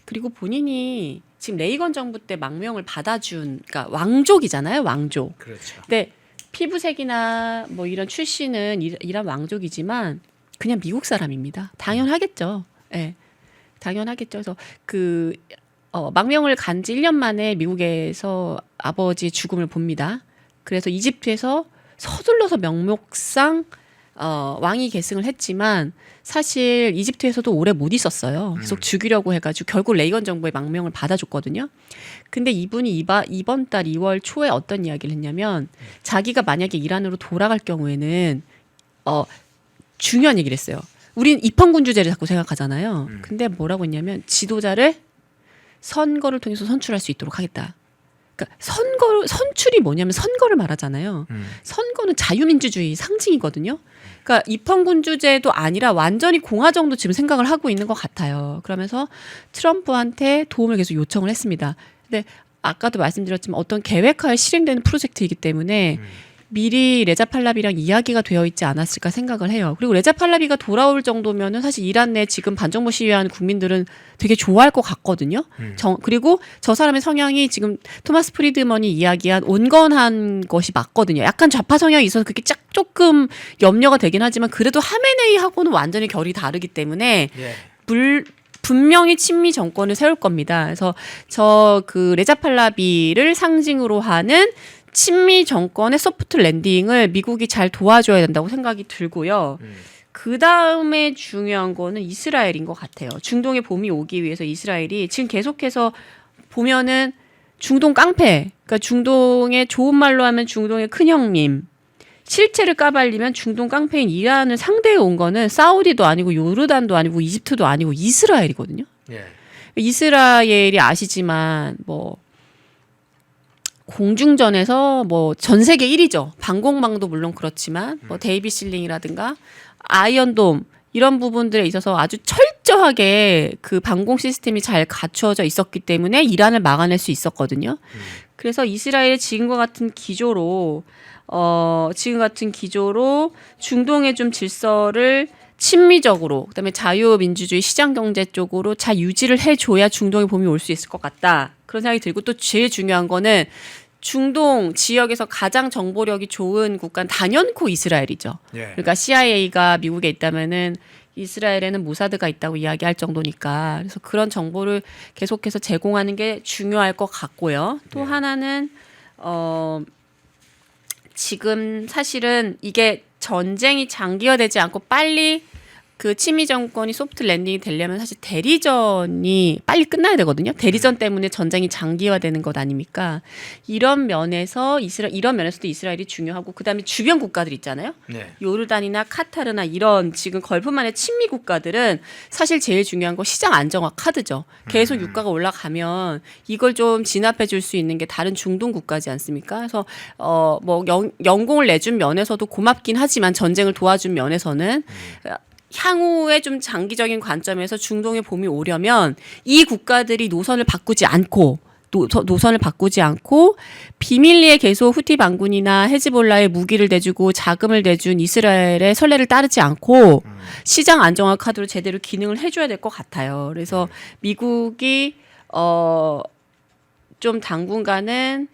그리고 본인이 지금 레이건 정부 때 망명을 받아준, 그러니까 왕족이잖아요, 왕족. 그렇죠. 근데 피부색이나 뭐 이런 출신은 이란 왕족이지만 그냥 미국 사람입니다. 당연하겠죠. 예. 당연하겠죠. 그래서 망명을 간 지 1년 만에 미국에서 아버지의 죽음을 봅니다. 그래서 이집트에서 서둘러서 명목상 왕위 계승을 했지만 사실 이집트에서도 오래 못 있었어요. 계속 죽이려고 해가지고 결국 레이건 정부의 망명을 받아줬거든요. 근데 이분이 이번 달 2월 초에 어떤 이야기를 했냐면 자기가 만약에 이란으로 돌아갈 경우에는 중요한 얘기를 했어요. 우린 입헌군주제를 자꾸 생각하잖아요. 근데 뭐라고 했냐면 지도자를 선거를 통해서 선출할 수 있도록 하겠다. 그러니까 선출이 뭐냐면 선거를 말하잖아요. 선거는 자유민주주의 상징이거든요. 그러니까 입헌군주제도 아니라 완전히 공화 정도 지금 생각을 하고 있는 것 같아요. 그러면서 트럼프한테 도움을 계속 요청을 했습니다. 근데 아까도 말씀드렸지만 어떤 계획하에 실행되는 프로젝트이기 때문에 미리 레자 팔라비랑 이야기가 되어 있지 않았을까 생각을 해요. 그리고 레자 팔라비가 돌아올 정도면은 사실 이란 내 지금 반정부 시위하는 국민들은 되게 좋아할 것 같거든요. 그리고 저 사람의 성향이 지금 토마스 프리드먼이 이야기한 온건한 것이 맞거든요. 약간 좌파 성향이 있어서 그게 조금 염려가 되긴 하지만 그래도 하메네이하고는 완전히 결이 다르기 때문에 예. 분명히 친미 정권을 세울 겁니다. 그래서 레자 팔라비를 상징으로 하는 친미 정권의 소프트 랜딩을 미국이 잘 도와줘야 된다고 생각이 들고요. 그 다음에 중요한 거는 이스라엘인 것 같아요. 중동의 봄이 오기 위해서 이스라엘이 지금 계속해서 보면은 중동 깡패, 그러니까 중동의 좋은 말로 하면 중동의 큰형님, 실체를 까발리면 중동 깡패인 이란을 상대해 온 거는 사우디도 아니고 요르단도 아니고 이집트도 아니고 이스라엘이거든요. 예. 이스라엘이 아시지만 뭐 공중전에서 뭐 전 세계 1위죠. 방공망도 물론 그렇지만 뭐 데이비 실링이라든가 아이언돔 이런 부분들에 있어서 아주 철저하게 그 방공 시스템이 잘 갖추어져 있었기 때문에 이란을 막아낼 수 있었거든요. 그래서 이스라엘의 지금과 같은 기조로 중동의 좀 질서를 친미적으로 그다음에 자유민주주의 시장경제 쪽으로 잘 유지를 해줘야 중동의 봄이 올 수 있을 것 같다. 그런 생각이 들고 또 제일 중요한 거는 중동 지역에서 가장 정보력이 좋은 국가는 단연코 이스라엘이죠. 예. 그러니까 CIA가 미국에 있다면은 이스라엘에는 모사드가 있다고 이야기할 정도니까 그래서 그런 정보를 계속해서 제공하는 게 중요할 것 같고요. 또 하나는 지금 사실은 이게 전쟁이 장기화되지 않고 빨리 그 친미 정권이 소프트 랜딩이 되려면 사실 대리전이 빨리 끝나야 되거든요. 대리전 때문에 전쟁이 장기화되는 것 아닙니까? 이런 면에서도 이스라엘이 중요하고 그다음에 주변 국가들 있잖아요. 네. 요르단이나 카타르나 이런 지금 걸프만의 친미 국가들은 사실 제일 중요한 건 시장 안정화 카드죠. 계속 유가가 올라가면 이걸 좀 진압해 줄 수 있는 게 다른 중동 국가지 않습니까? 그래서 연공을 내준 면에서도 고맙긴 하지만 전쟁을 도와준 면에서는 향후에 좀 장기적인 관점에서 중동의 봄이 오려면 이 국가들이 노선을 바꾸지 않고 비밀리에 계속 후티 반군이나 헤즈볼라의 무기를 대주고 자금을 대준 이스라엘의 선례를 따르지 않고 시장 안정화 카드로 제대로 기능을 해줘야 될 것 같아요. 그래서 미국이 좀 당분간은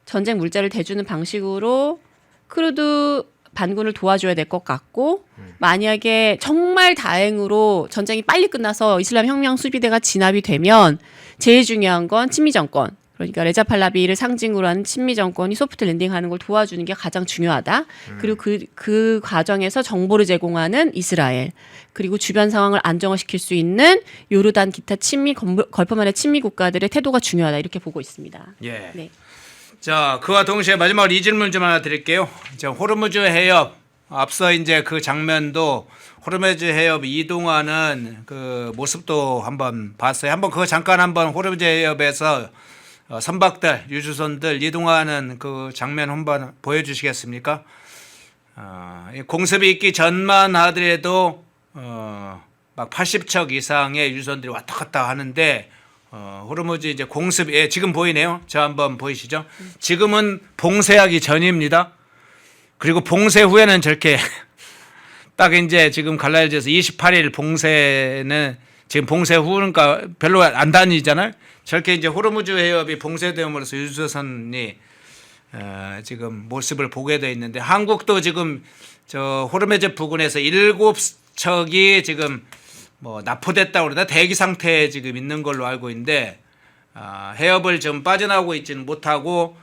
전쟁 물자를 대주는 방식으로 크루드 반군을 도와줘야 될 것 같고 만약에 정말 다행으로 전쟁이 빨리 끝나서 이슬람 혁명 수비대가 진압이 되면 제일 중요한 건 친미 정권 그러니까 레자 팔라비를 상징으로 하는 친미 정권이 소프트 랜딩하는 걸 도와주는 게 가장 중요하다. 그리고 그 과정에서 정보를 제공하는 이스라엘 그리고 주변 상황을 안정화시킬 수 있는 요르단 기타 친미 걸프만의 친미 국가들의 태도가 중요하다 이렇게 보고 있습니다. 예. 네. 자, 그와 동시에 마지막으로 이 질문 좀 하나 드릴게요. 호르무즈 해협 앞서 이제 그 장면도 호르무즈 해협 이동하는 그 모습도 한번 봤어요. 한번 그거 잠깐 한번 호르무즈 해협에서 선박들, 유주선들 이동하는 그 장면 한번 보여주시겠습니까? 공습이 있기 전만 하더라도 막 80척 이상의 유선들이 왔다 갔다 하는데 호르무즈 이제 공습 지금 보이네요. 저 한번 보이시죠? 지금은 봉쇄하기 전입니다. 그리고 봉쇄 후에는 저렇게 딱 이제 지금 갈라져서 28일 봉쇄는 지금 봉쇄 후니까 별로 안 다니잖아요. 저렇게 이제 호르무즈 해협이 봉쇄됨으로써 유조선이 지금 모습을 보게 돼 있는데 한국도 지금 저 호르무즈 부근에서 7척이 지금 뭐 납포됐다고 그러나 대기 상태에 지금 있는 걸로 알고 있는데 해협을 좀 빠져나오고 있지는 못하고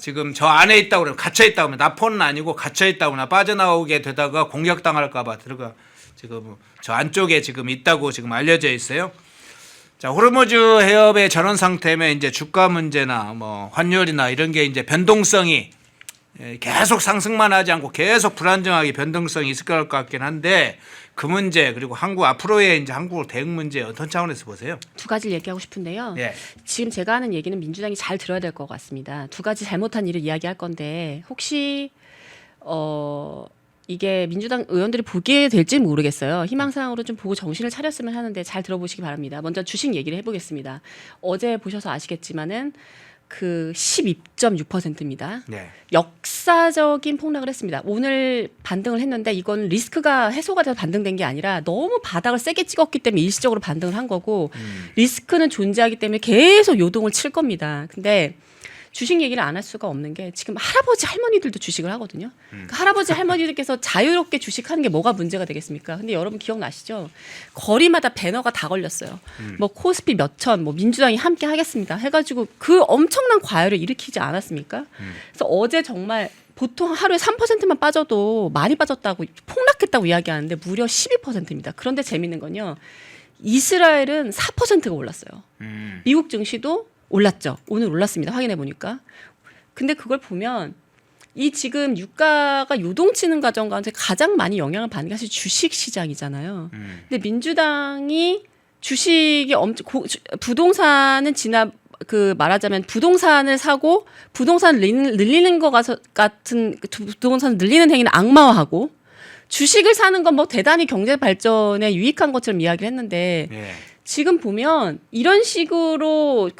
지금 저 안에 있다고 그러면 갇혀 있다고 하면 납포는 아니고 갇혀 있다거나 빠져나오게 되다가 공격당할까 봐 들어가 지금 저 안쪽에 지금 있다고 지금 알려져 있어요. 자, 호르무즈 해협의 전원 상태면 이제 주가 문제나 뭐 환율이나 이런 게 이제 변동성이 계속 상승만 하지 않고 계속 불안정하게 변동성이 있을 것 같긴 한데 그 문제 그리고 한국 앞으로의 이제 한국 대응 문제 어떤 차원에서 보세요? 두 가지를 얘기하고 싶은데요. 예. 지금 제가 하는 얘기는 민주당이 잘 들어야 될 것 같습니다. 두 가지 잘못한 일을 이야기할 건데 혹시 이게 민주당 의원들이 보게 될지 모르겠어요. 희망사항으로 좀 보고 정신을 차렸으면 하는데 잘 들어보시기 바랍니다. 먼저 주식 얘기를 해보겠습니다. 어제 보셔서 아시겠지만은 그 12.6%입니다. 네. 역사적인 폭락을 했습니다. 오늘 반등을 했는데 이건 리스크가 해소가 돼서 반등된 게 아니라 너무 바닥을 세게 찍었기 때문에 일시적으로 반등을 한 거고 리스크는 존재하기 때문에 계속 요동을 칠 겁니다. 근데 주식 얘기를 안 할 수가 없는 게 지금 할아버지 할머니들도 주식을 하거든요. 그러니까 할아버지 할머니들께서 자유롭게 주식하는 게 뭐가 문제가 되겠습니까? 근데 여러분 기억나시죠? 거리마다 배너가 다 걸렸어요. 뭐 코스피 몇천, 뭐 민주당이 함께 하겠습니다. 해가지고 그 엄청난 과열을 일으키지 않았습니까? 그래서 어제 정말 보통 하루에 3%만 빠져도 많이 빠졌다고 폭락했다고 이야기하는데 무려 12%입니다. 그런데 재밌는 건요. 이스라엘은 4%가 올랐어요. 미국 증시도 올랐죠. 오늘 올랐습니다. 확인해 보니까. 근데 그걸 보면 이 지금 유가가 요동치는 과정 가운데 가장 많이 영향을 받는 게 사실 주식 시장이잖아요. 근데 민주당이 주식이 부동산은 말하자면 부동산을 사고 부동산을 늘리는 것 같은 부동산을 늘리는 행위는 악마화하고 주식을 사는 건 뭐 대단히 경제 발전에 유익한 것처럼 이야기를 했는데 예. 지금 보면 이런 식으로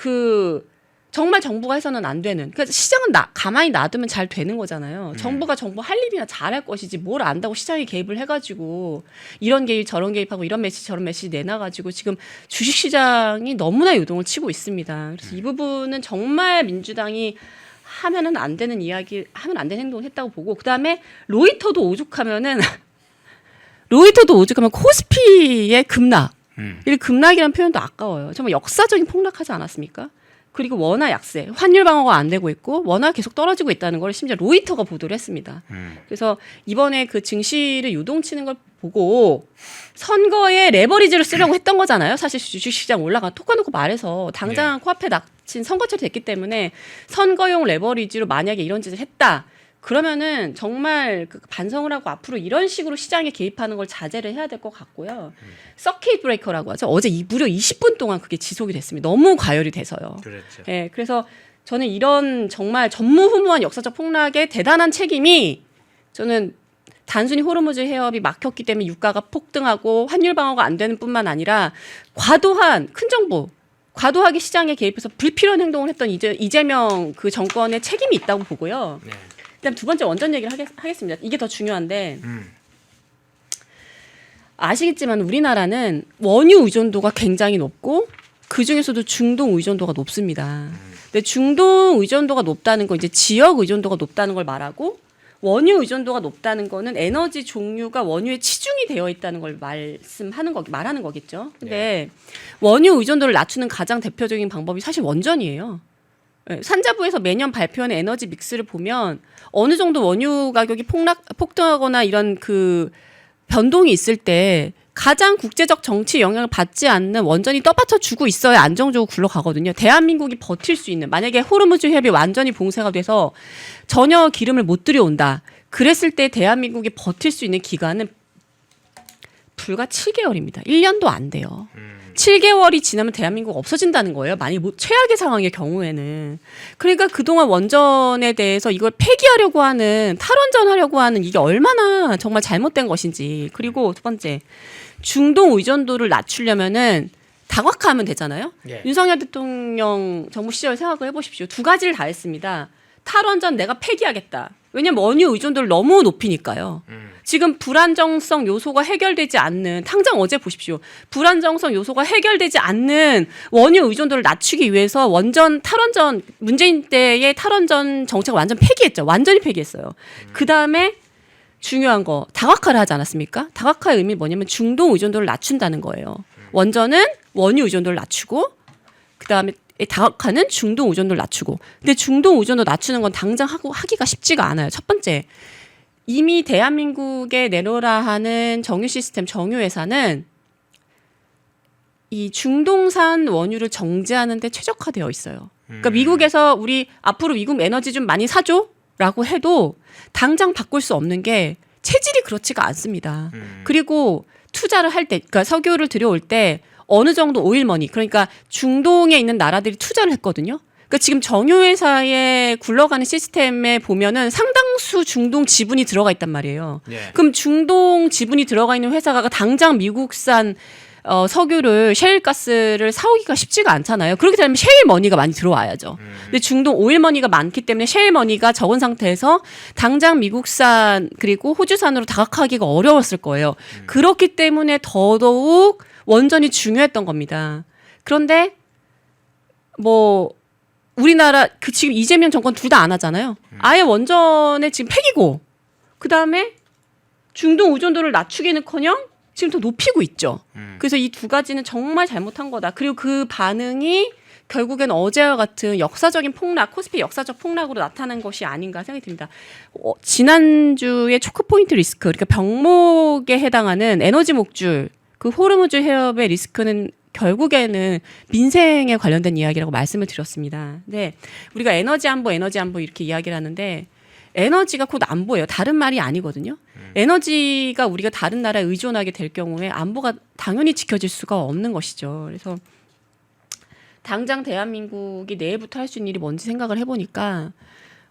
정말 정부가 해서는 안 되는 그러니까 시장은 가만히 놔두면 잘 되는 거잖아요. 정부가 정부 할 일이나 잘할 것이지 뭘 안다고 시장에 개입을 해가지고 이런 개입 저런 개입하고 이런 메시지 저런 메시지 내놔가지고 지금 주식시장이 너무나 요동을 치고 있습니다. 그래서 이 부분은 정말 민주당이 하면은 안 되는 이야기 하면 안 되는 행동을 했다고 보고 그다음에 로이터도 오죽하면 코스피의 급락 이 급락이라는 표현도 아까워요. 정말 역사적인 폭락하지 않았습니까? 그리고 원화 약세, 환율 방어가 안 되고 있고 원화 계속 떨어지고 있다는 걸 심지어 로이터가 보도를 했습니다. 그래서 이번에 그 증시를 요동치는 걸 보고 선거에 레버리지를 쓰려고 했던 거잖아요. 사실 주식시장 올라가 톡 까놓고 말해서 당장 코앞에 닥친 선거철이 됐기 때문에 선거용 레버리지로 만약에 이런 짓을 했다. 그러면은 정말 반성을 하고 앞으로 이런 식으로 시장에 개입하는 걸 자제를 해야 될 것 같고요. 서킷 브레이커라고 하죠. 어제 무려 20분 동안 그게 지속이 됐습니다. 너무 과열이 돼서요. 그렇죠. 네, 그래서 저는 이런 정말 전무후무한 역사적 폭락의 대단한 책임이 저는 단순히 호르무즈 해협이 막혔기 때문에 유가가 폭등하고 환율 방어가 안 되는 뿐만 아니라 과도한 큰 정부 과도하게 시장에 개입해서 불필요한 행동을 했던 이재명 그 정권의 책임이 있다고 보고요. 네. 그다음 두 번째 원전 얘기를 하겠습니다. 이게 더 중요한데 아시겠지만 우리나라는 원유 의존도가 굉장히 높고 그 중에서도 중동 의존도가 높습니다. 근데 중동 의존도가 높다는 건 이제 지역 의존도가 높다는 걸 말하고 원유 의존도가 높다는 거는 에너지 종류가 원유에 치중이 되어 있다는 걸 말하는 거겠죠. 근데 원유 의존도를 낮추는 가장 대표적인 방법이 사실 원전이에요. 산자부에서 매년 발표하는 에너지 믹스를 보면 어느 정도 원유 가격이 폭등하거나 이런 그 변동이 있을 때 가장 국제적 정치 영향을 받지 않는 원전이 떠받쳐 주고 있어야 안정적으로 굴러가거든요. 대한민국이 버틸 수 있는 만약에 호르무즈 해협이 완전히 봉쇄가 돼서 전혀 기름을 못 들여온다. 그랬을 때 대한민국이 버틸 수 있는 기간은 불과 7개월입니다. 1년도 안 돼요. 7개월이 지나면 대한민국 없어진다는 거예요. 만약 최악의 상황의 경우에는. 그러니까 그동안 원전에 대해서 이걸 폐기하려고 하는 탈원전하려고 하는 이게 얼마나 정말 잘못된 것인지. 그리고 두 번째 중동 의존도를 낮추려면은 다각화하면 되잖아요. 예. 윤석열 대통령 정부 시절 생각을 해보십시오. 두 가지를 다 했습니다. 탈원전 내가 폐기하겠다. 왜냐면 원유 의존도를 너무 높이니까요. 지금 불안정성 요소가 해결되지 않는, 당장 어제 보십시오. 불안정성 요소가 해결되지 않는 원유 의존도를 낮추기 위해서 탈원전, 문재인 때의 탈원전 정책을 완전 폐기했죠. 완전히 폐기했어요. 그 다음에 중요한 거, 다각화를 하지 않았습니까? 다각화의 의미 뭐냐면 중동 의존도를 낮춘다는 거예요. 원전은 원유 의존도를 낮추고, 그 다음에 다각화는 중동 의존도를 낮추고. 근데 중동 의존도 낮추는 건 당장 하기가 쉽지가 않아요. 첫 번째, 이미 대한민국에 내놓으라 하는 정유 시스템, 정유회사는 이 중동산 원유를 정제하는 데 최적화되어 있어요. 그러니까 미국에서 우리 앞으로 미국 에너지 좀 많이 사줘라고 해도 당장 바꿀 수 없는 게 체질이 그렇지가 않습니다. 그리고 투자를 할 때, 그러니까 석유를 들여올 때 어느 정도 오일머니, 그러니까 중동에 있는 나라들이 투자를 했거든요. 그러니까 지금 정유회사에 굴러가는 시스템에 보면은 상당수 중동 지분이 들어가 있단 말이에요. 예. 그럼 중동 지분이 들어가 있는 회사가 당장 미국산 석유를, 셰일가스를 사오기가 쉽지가 않잖아요. 그렇게 되면 셰일머니가 많이 들어와야죠. 근데 중동 오일머니가 많기 때문에 셰일머니가 적은 상태에서 당장 미국산 그리고 호주산으로 다각화하기가 어려웠을 거예요. 그렇기 때문에 더더욱 원전이 중요했던 겁니다. 그런데 뭐 우리나라 지금 이재명 정권 둘 다 안 하잖아요. 아예 원전에 지금 폐기고, 그 다음에 중동 의존도를 낮추기는커녕 지금 더 높이고 있죠. 그래서 이 두 가지는 정말 잘못한 거다. 그리고 그 반응이 결국엔 어제와 같은 역사적인 폭락, 코스피 역사적 폭락으로 나타난 것이 아닌가 생각이 듭니다. 지난주에 초크포인트 리스크, 그러니까 병목에 해당하는 에너지 목줄, 그 호르무즈 해협의 리스크는 결국에는 민생에 관련된 이야기라고 말씀을 드렸습니다. 근데 우리가 에너지 안보 이렇게 이야기를 하는데 에너지가 곧 안보예요. 다른 말이 아니거든요. 에너지가 우리가 다른 나라에 의존하게 될 경우에 안보가 당연히 지켜질 수가 없는 것이죠. 그래서 당장 대한민국이 내일부터 할 수 있는 일이 뭔지 생각을 해보니까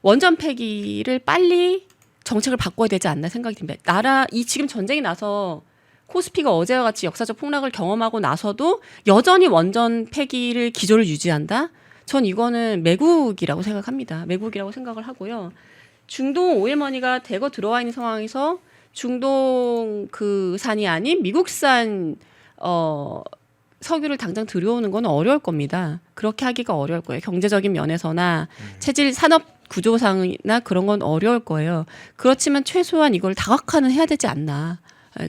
원전 폐기를 빨리 정책을 바꿔야 되지 않나 생각이 듭니다. 지금 전쟁이 나서 코스피가 어제와 같이 역사적 폭락을 경험하고 나서도 여전히 원전 폐기를 기조를 유지한다? 전 이거는 매국이라고 생각합니다. 매국이라고 생각을 하고요. 중동 오일머니가 대거 들어와 있는 상황에서 중동 그 산이 아닌 미국산 석유를 당장 들여오는 건 어려울 겁니다. 그렇게 하기가 어려울 거예요. 경제적인 면에서나 체질 산업 구조상이나 그런 건 어려울 거예요. 그렇지만 최소한 이걸 다각화는 해야 되지 않나.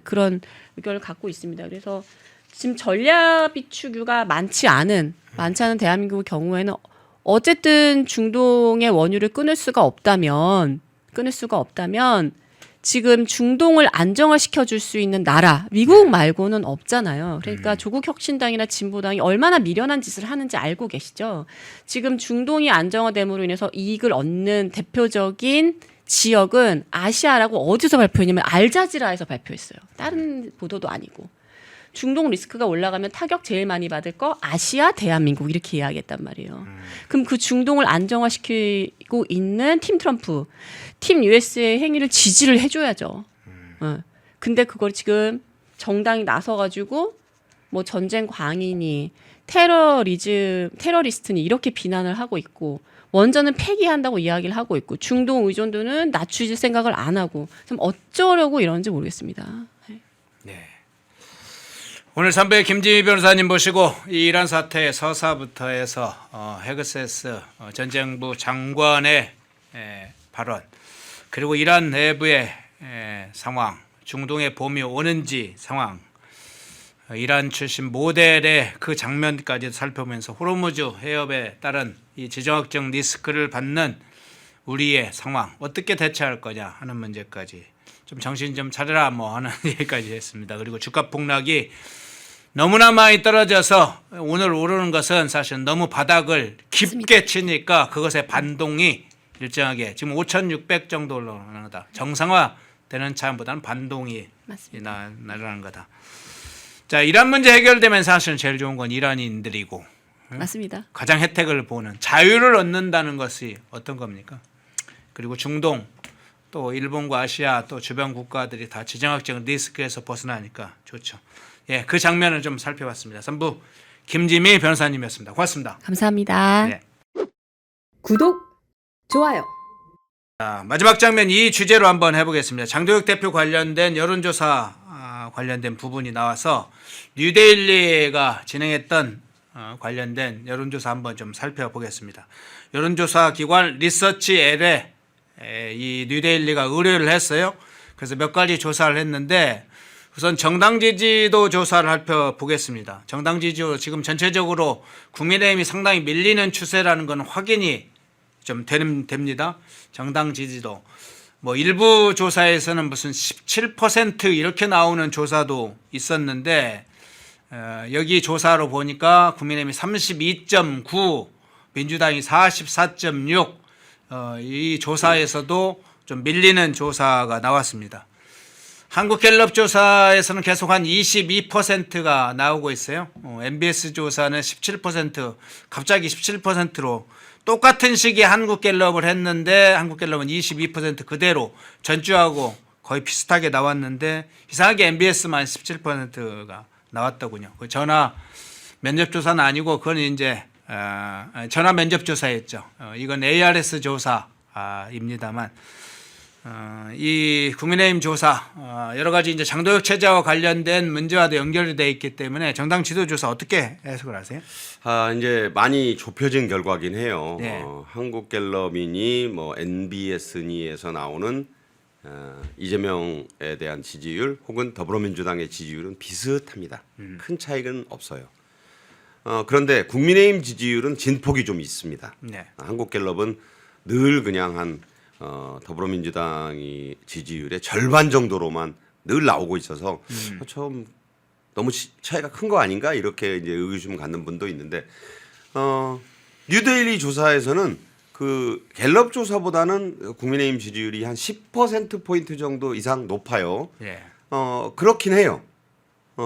그런 의견을 갖고 있습니다. 그래서 지금 전략 비축유가 많지 않은 대한민국의 경우에는 어쨌든 중동의 원유를 끊을 수가 없다면 지금 중동을 안정화시켜 줄 수 있는 나라, 미국 말고는 없잖아요. 그러니까 조국 혁신당이나 진보당이 얼마나 미련한 짓을 하는지 알고 계시죠? 지금 중동이 안정화됨으로 인해서 이익을 얻는 대표적인 지역은 아시아라고 어디서 발표했냐면 알자지라에서 발표했어요. 다른 보도도 아니고. 중동 리스크가 올라가면 타격 제일 많이 받을 거 아시아, 대한민국 이렇게 이야기했단 말이에요. 그럼 그 중동을 안정화시키고 있는 팀 트럼프, 팀 US의 행위를 지지를 해줘야죠. 근데 그걸 지금 정당이 나서가지고 뭐 전쟁 광인이 테러리스트니 이렇게 비난을 하고 있고 원전은 폐기한다고 이야기를 하고 있고 중동 의존도는 낮추실 생각을 안 하고 좀 어쩌려고 이러는지 모르겠습니다. 네. 오늘 3부에 김지미 변호사님 모시고 이 이란 사태의 서사부터 해서 헤그세스 전쟁부 장관의 발언 그리고 이란 내부의 상황, 중동의 봄이 오는지 상황, 이란 출신 모델의 그 장면까지 살펴보면서 호르무즈 해협에 따른 이 지정학적 리스크를 받는 우리의 상황 어떻게 대처할 거냐 하는 문제까지 좀 정신 좀 차려라 뭐 하는 얘기까지 했습니다. 그리고 주가 폭락이 너무나 많이 떨어져서 오늘 오르는 것은 사실 너무 바닥을 깊게 치니까 그것의 반동이 일정하게 지금 5,600 정도 올라가는 거다. 정상화되는 차원보다는 반동이 나타나는 거다. 자, 이란 문제 해결되면 사실은 제일 좋은 건 이란인들이고 맞습니다. 가장 혜택을 보는 자유를 얻는다는 것이 어떤 겁니까? 그리고 중동 또 일본과 아시아 또 주변 국가들이 다 지정학적 리스크에서 벗어나니까 좋죠. 예, 그 장면을 좀 살펴봤습니다. 3부 김지미 변호사님이었습니다. 고맙습니다. 감사합니다. 네. 구독, 좋아요. 자, 마지막 장면 이 주제로 한번 해보겠습니다. 장도혁 대표 관련된 여론조사 관련된 부분이 나와서 뉴데일리가 진행했던 관련된 여론조사 한번 좀 살펴보겠습니다. 여론조사 기관 리서치 L에 이 뉴데일리가 의뢰를 했어요. 그래서 몇 가지 조사를 했는데 우선 정당 지지도 조사를 살펴보겠습니다. 정당 지지도 지금 전체적으로 국민의힘이 상당히 밀리는 추세라는 건 확인이 좀 됩니다. 정당 지지도 뭐 일부 조사에서는 무슨 17% 이렇게 나오는 조사도 있었는데 여기 조사로 보니까 국민의힘이 32.9, 민주당이 44.6, 이 조사에서도 좀 밀리는 조사가 나왔습니다. 한국갤럽 조사에서는 계속 한 22%가 나오고 있어요. MBS 조사는 17%, 갑자기 17%로 똑같은 시기에 한국갤럽을 했는데 한국갤럽은 22% 그대로 전주하고 거의 비슷하게 나왔는데 이상하게 MBS만 17%가 나왔더군요. 그 전화 면접 조사는 아니고 그건 이제 전화 면접 조사였죠. 이건 ARS 조사입니다만 이 국민의힘 조사 여러 가지 이제 장도혁 체제와 관련된 문제와도 연결이 되어 있기 때문에 정당 지도 조사 어떻게 해석을 하세요? 이제 많이 좁혀진 결과긴 해요. 네. 한국갤럽이니 뭐 NBS니에서 나오는 이재명에 대한 지지율 혹은 더불어민주당의 지지율은 비슷합니다. 큰 차이는 없어요. 그런데 국민의힘 지지율은 진폭이 좀 있습니다. 네. 한국갤럽은 늘 그냥 한 더불어민주당이 지지율의 절반 정도로만 늘 나오고 있어서 좀 너무 차이가 큰 거 아닌가 이렇게 이제 의구심 갖는 분도 있는데 뉴데일리 조사에서는 그 갤럽 조사보다는 국민의힘 지지율이 한 10% 포인트 정도 이상 높아요. 예. 그렇긴 해요.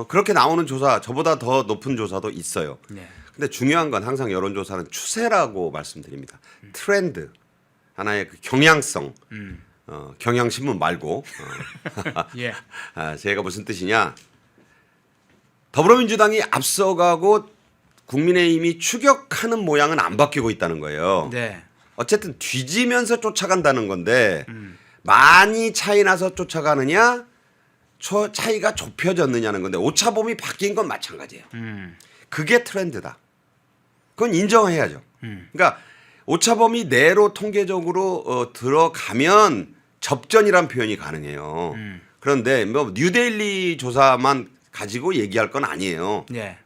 그렇게 나오는 조사 저보다 더 높은 조사도 있어요. 네. 근데 중요한 건 항상 여론조사는 추세라고 말씀드립니다. 트렌드. 하나의 그 경향성, 경향신문 말고 예. 제가 무슨 뜻이냐? 더불어민주당이 앞서가고 국민의힘이 추격하는 모양은 안 바뀌고 있다는 거예요. 네. 어쨌든 뒤지면서 쫓아간다는 건데 많이 차이 나서 쫓아가느냐, 차이가 좁혀졌느냐는 건데 오차범위 바뀐 건 마찬가지예요. 그게 트렌드다. 그건 인정해야죠. 그러니까 오차범위 내로 통계적으로 들어가면 접전이란 표현이 가능해요. 그런데 뭐 뉴데일리 조사만 가지고 얘기할 건 아니에요. 네.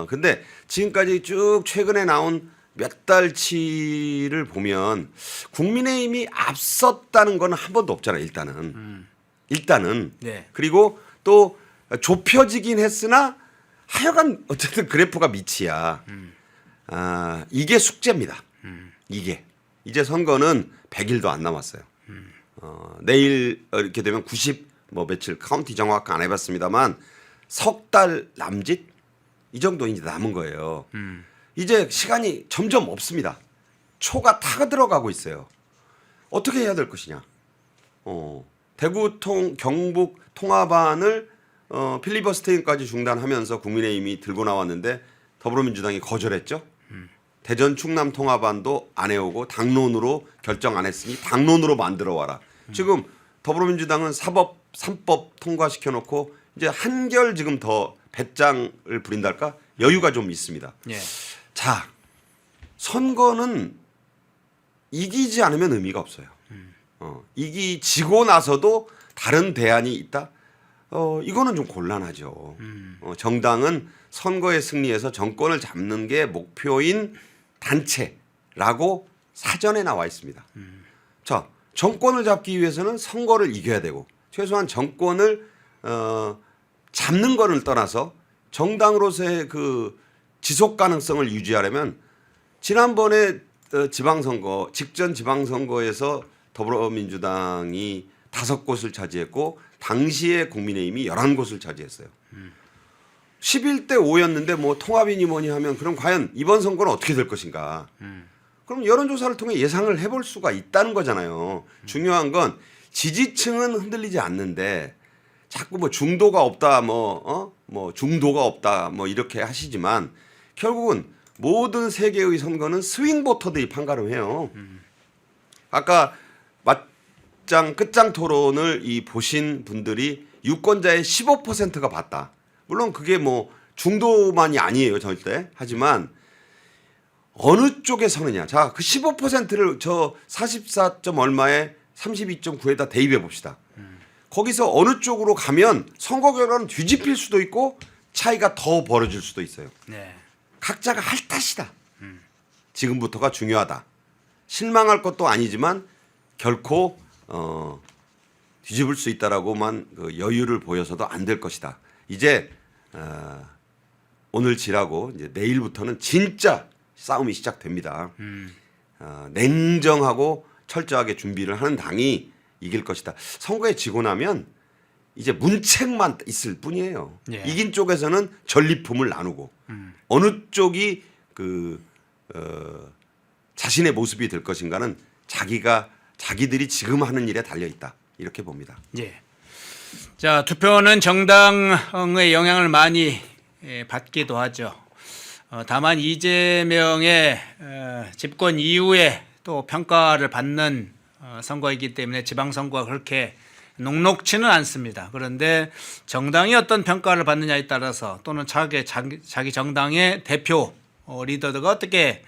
근데 지금까지 쭉 최근에 나온 몇 달치를 보면 국민의힘이 앞섰다는 건 한 번도 없잖아요. 일단은. 네. 그리고 또 좁혀지긴 했으나 하여간 어쨌든 그래프가 밑이야. 이게 숙제입니다. 이게 이제 선거는 100일도 안 남았어요. 내일 이렇게 되면 90 뭐 며칠 카운티 정확히 안 해봤습니다만 석 달 남짓 이 정도 이제 남은 거예요. 이제 시간이 점점 없습니다. 초가 타 들어가고 있어요. 어떻게 해야 될 것이냐? 대구 경북 통합안을 필리버스터링까지 중단하면서 국민의힘이 들고 나왔는데 더불어민주당이 거절했죠. 대전 충남 통합안도 안 해오고 당론으로 결정 안 했으니 당론으로 만들어 와라. 지금 더불어민주당은 3법 통과시켜 놓고 이제 한결 지금 더 배짱을 부린달까 여유가 좀 있습니다. 예. 자, 선거는 이기지 않으면 의미가 없어요. 이기지고 나서도 다른 대안이 있다? 이거는 좀 곤란하죠. 정당은 선거에 승리해서 정권을 잡는 게 목표인 단체라고 사전에 나와 있습니다. 자, 정권을 잡기 위해서는 선거를 이겨야 되고 최소한 정권을 잡는 거를 떠나서 정당으로서의 그 지속 가능성을 유지하려면 지난번에 지방선거 직전 지방선거에서 더불어민주당이 5곳을 차지했고 당시에 국민의힘이 11곳을 차지했어요. 11대 5였는데 뭐 통합이니 뭐니 하면 그럼 과연 이번 선거는 어떻게 될 것인가? 그럼 여론조사를 통해 예상을 해볼 수가 있다는 거잖아요. 중요한 건 지지층은 흔들리지 않는데 자꾸 뭐 중도가 없다 뭐 중도가 없다 뭐 이렇게 하시지만 결국은 모든 세계의 선거는 스윙 보터들이 판가름해요. 아까 끝장 토론을 이 보신 분들이 유권자의 15%가 봤다. 물론 그게 뭐 중도만이 아니에요, 절대. 하지만 어느 쪽에 서느냐. 자, 그 15%를 저 44점 얼마에 32.9에다 대입해 봅시다. 거기서 어느 쪽으로 가면 선거 결과는 뒤집힐 수도 있고 차이가 더 벌어질 수도 있어요. 네. 각자가 할 탓이다. 지금부터가 중요하다. 실망할 것도 아니지만 결코 뒤집을 수 있다라고만 그 여유를 보여서도 안 될 것이다. 이제 오늘 지나고 이제 내일부터는 진짜 싸움이 시작됩니다. 냉정하고 철저하게 준비를 하는 당이 이길 것이다. 선거에 지고 나면 이제 문책만 있을 뿐이에요. 예. 이긴 쪽에서는 전리품을 나누고 어느 쪽이 자신의 모습이 될 것인가는 자기들이 지금 하는 일에 달려 있다. 이렇게 봅니다. 예. 자, 투표는 정당의 영향을 많이 받기도 하죠. 다만 이재명의 집권 이후에 또 평가를 받는 선거이기 때문에 지방선거가 그렇게 녹록치는 않습니다. 그런데 정당이 어떤 평가를 받느냐에 따라서 또는 자기 정당의 대표 리더가 어떻게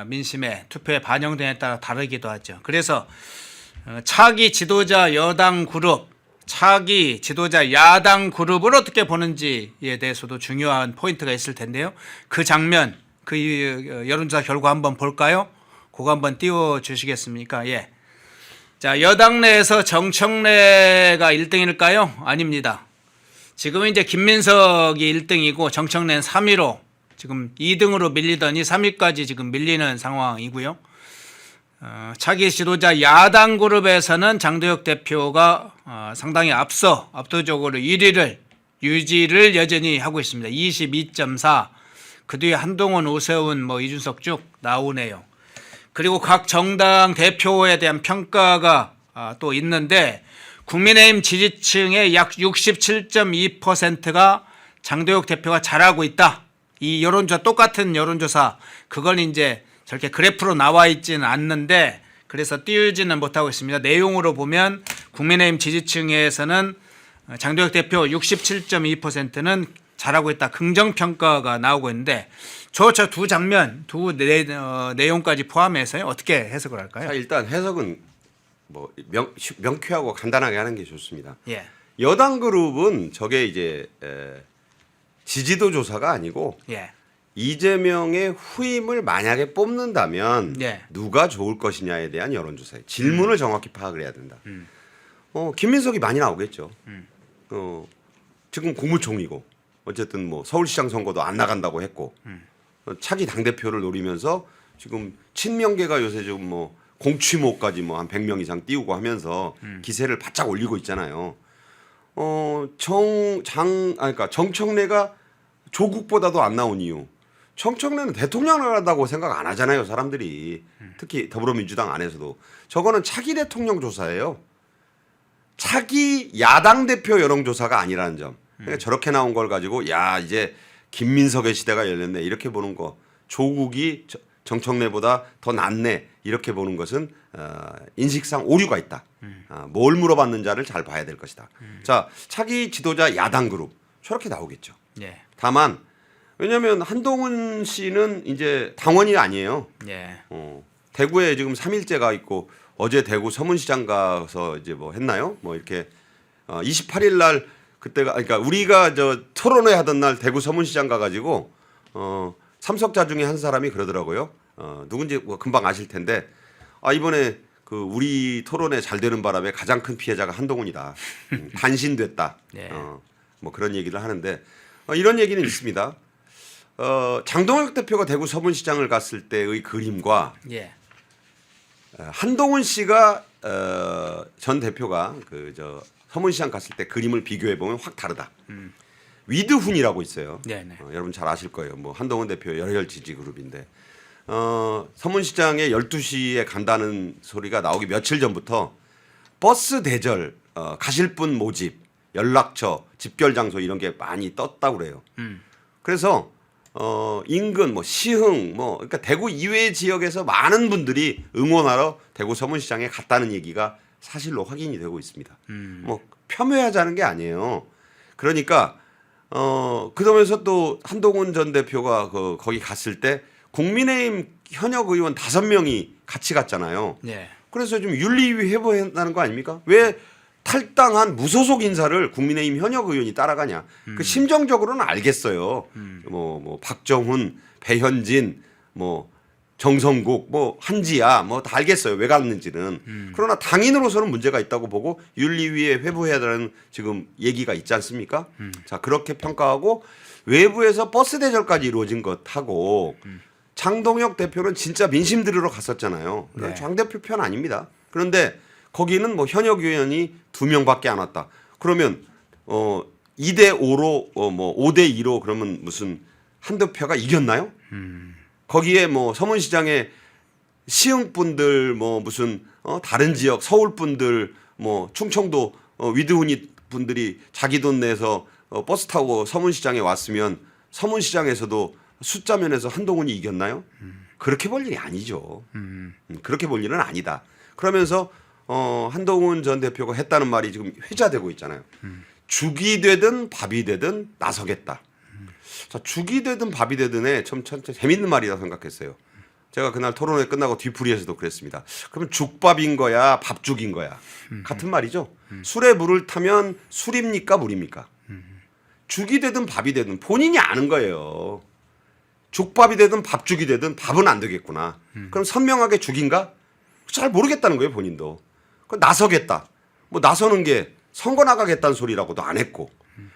민심에 투표에 반영되냐에 따라 다르기도 하죠. 그래서 차기 지도자 여당 그룹, 차기 지도자 야당 그룹을 어떻게 보는지에 대해서도 중요한 포인트가 있을 텐데요. 그 장면, 그 여론조사 결과 한번 볼까요? 그거 한번 띄워주시겠습니까? 예. 자, 여당 내에서 정청래가 1등일까요? 아닙니다. 지금은 이제 김민석이 1등이고 정청래는 3위로 지금 2등으로 밀리더니 3위까지 지금 밀리는 상황이고요. 차기 지도자 야당 그룹에서는 장도혁 대표가 상당히 압도적으로 1위를 유지를 여전히 하고 있습니다. 22.4. 그 뒤에 한동훈, 오세훈, 이준석 쭉 나오네요. 그리고 각 정당 대표에 대한 평가가 또 있는데 국민의힘 지지층의 약 67.2%가 장도혁 대표가 잘하고 있다. 이 여론조사 똑같은 여론조사 그건 이제 저렇게 그래프로 나와 있지는 않는데 그래서 띄우지는 못하고 있습니다. 내용으로 보면 국민의힘 지지층에서는 장도혁 대표 67.2%는 잘하고 있다. 긍정평가가 나오고 있는데 저 두 장면, 내용까지 포함해서 어떻게 해석을 할까요? 자, 일단 해석은 명쾌하고 간단하게 하는 게 좋습니다. 예. 여당 그룹은 저게 이제 지지도 조사가 아니고 예. 이재명의 후임을 만약에 뽑는다면 예. 누가 좋을 것이냐에 대한 여론조사에 질문을 정확히 파악을 해야 된다. 김민석이 많이 나오겠죠. 지금 국무총리고 어쨌든 서울시장 선거도 안 나간다고 했고 차기 당대표를 노리면서 지금 친명계가 요새 좀 공취모까지 한 100명 이상 띄우고 하면서 기세를 바짝 올리고 있잖아요. 그러니까 정청래가 조국보다도 안 나온 이유. 정청래는 대통령을 한다고 생각 안 하잖아요, 사람들이. 특히 더불어민주당 안에서도. 저거는 차기 대통령 조사예요. 차기 야당 대표 여론조사가 아니라는 점. 그러니까 저렇게 나온 걸 가지고 야 이제 김민석의 시대가 열렸네 이렇게 보는 거. 조국이 정청래보다 더 낫네 이렇게 보는 것은 인식상 오류가 있다. 뭘 물어봤는지를 잘 봐야 될 것이다. 자, 차기 지도자 야당 그룹 저렇게 나오겠죠. 예. 다만 왜냐하면 한동훈 씨는 이제 당원이 아니에요. 예. 대구에 지금 3일째가 있고 어제 대구 서문시장 가서 이제 했나요? 이렇게 28일 날 그때가 그러니까 우리가 저 토론회 하던 날 대구 서문시장 가가지고 참석자 중에 한 사람이 그러더라고요. 누군지 금방 아실 텐데 이번에 그 우리 토론회 잘 되는 바람에 가장 큰 피해자가 한동훈이다. 단신됐다. 네. 그런 얘기를 하는데 이런 얘기는 있습니다. 장동혁 대표가 대구 서문시장을 갔을 때의 그림과 예. 한동훈 씨가 전 대표가 서문시장 갔을 때 그림을 비교해 보면 확 다르다. 위드훈이라고 있어요. 네네. 여러분 잘 아실 거예요. 한동훈 대표 열혈 지지 그룹인데 서문시장에 12시에 간다는 소리가 나오기 며칠 전부터 버스 대절, 가실 분 모집, 연락처, 집결 장소 이런 게 많이 떴다고 그래요. 그래서 인근 시흥 그러니까 대구 이외 지역에서 많은 분들이 응원하러 대구 서문시장에 갔다는 얘기가 사실로 확인이 되고 있습니다. 뭐 폄훼하자는 게 아니에요. 그러니까 그러면서 또 한동훈 전 대표가 거기 갔을 때 국민의힘 현역 의원 5명이 같이 갔잖아요. 네. 그래서 좀 윤리위 회부한다는 거 아닙니까? 왜 탈당한 무소속 인사를 국민의힘 현역 의원이 따라가냐? 그 심정적으로는 알겠어요. 뭐 박정훈, 배현진, 뭐 정성국, 뭐 한지아, 뭐 다 알겠어요. 왜 갔는지는. 그러나 당인으로서는 문제가 있다고 보고 윤리위에 회부해야 되는 지금 얘기가 있지 않습니까? 자, 그렇게 평가하고 외부에서 버스 대절까지 이루어진 것하고 장동혁 대표는 진짜 민심 들으러 갔었잖아요. 네. 장 대표 편 아닙니다. 그런데 거기는 뭐 현역 의원이 2명밖에 안 왔다. 그러면 2대 5로 뭐 5대 2로 그러면 무슨 한두 표가 이겼나요? 거기에 뭐 서문시장에 시흥 분들 뭐 무슨 다른 지역 서울 분들 뭐 충청도 위드훈이 분들이 자기 돈 내서 버스 타고 서문시장에 왔으면 서문시장에서도 숫자 면에서 한동훈이 이겼나요? 그렇게 볼 일이 아니죠. 그렇게 볼 일은 아니다. 그러면서 한동훈 전 대표가 했다는 말이 지금 회자되고 있잖아요. 죽이 되든 밥이 되든 나서겠다. 자, 죽이 되든 밥이 되든에 참 재밌는 말이라 생각했어요. 제가 그날 토론회 끝나고 뒤풀이에서도 그랬습니다. 그러면 죽밥인 거야, 밥죽인 거야. 같은 말이죠. 술에 물을 타면 술입니까, 물입니까? 죽이 되든 밥이 되든 본인이 아는 거예요. 죽밥이 되든 밥죽이 되든 밥은 안 되겠구나. 그럼 선명하게 죽인가? 잘 모르겠다는 거예요, 본인도. 그럼 나서겠다. 뭐 나서는 게 선거 나가겠다는 소리라고도 안 했고.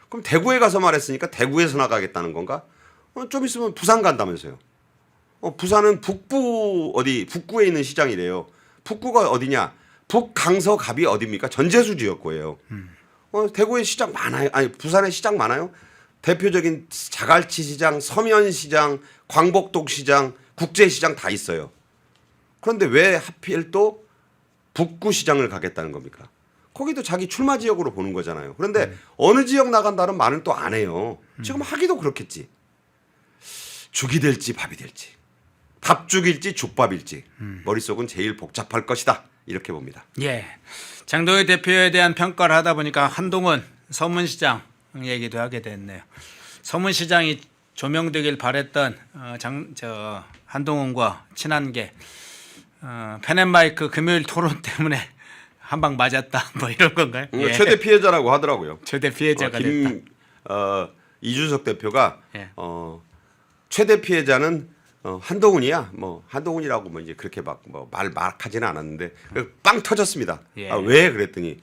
그럼 대구에 가서 말했으니까 대구에서 나가겠다는 건가? 좀 있으면 부산 간다면서요. 부산은 북구에 있는 시장이래요. 북구가 어디냐? 북강서갑이 어디입니까? 전재수 지역구예요. 대구에 시장 많아요. 아니 부산에 시장 많아요. 대표적인 자갈치 시장, 서면 시장, 광복동 시장, 국제시장 다 있어요. 그런데 왜 하필 또 북구 시장을 가겠다는 겁니까? 거기도 자기 출마 지역으로 보는 거잖아요. 그런데 어느 지역 나간다는 말은 또 안 해요. 지금 하기도 그렇겠지. 죽이 될지 밥이 될지. 밥죽일지 죽밥일지. 머릿속은 제일 복잡할 것이다. 이렇게 봅니다. 예. 장동혁 대표에 대한 평가를 하다 보니까 한동훈 서문시장 얘기도 하게 됐네요. 서문시장이 조명되길 바랬던 한동훈과 친한 게 펜앤마이크 금요일 토론 때문에 한 방 맞았다 뭐 이런 건가요? 예. 최대 피해자라고 하더라고요. 최대 피해자가 됐다. 이준석 대표가 예. 최대 피해자는 한동훈이야. 뭐 한동훈이라고 뭐 이제 그렇게 막 말하지는 않았는데 빵 터졌습니다. 예. 왜 그랬더니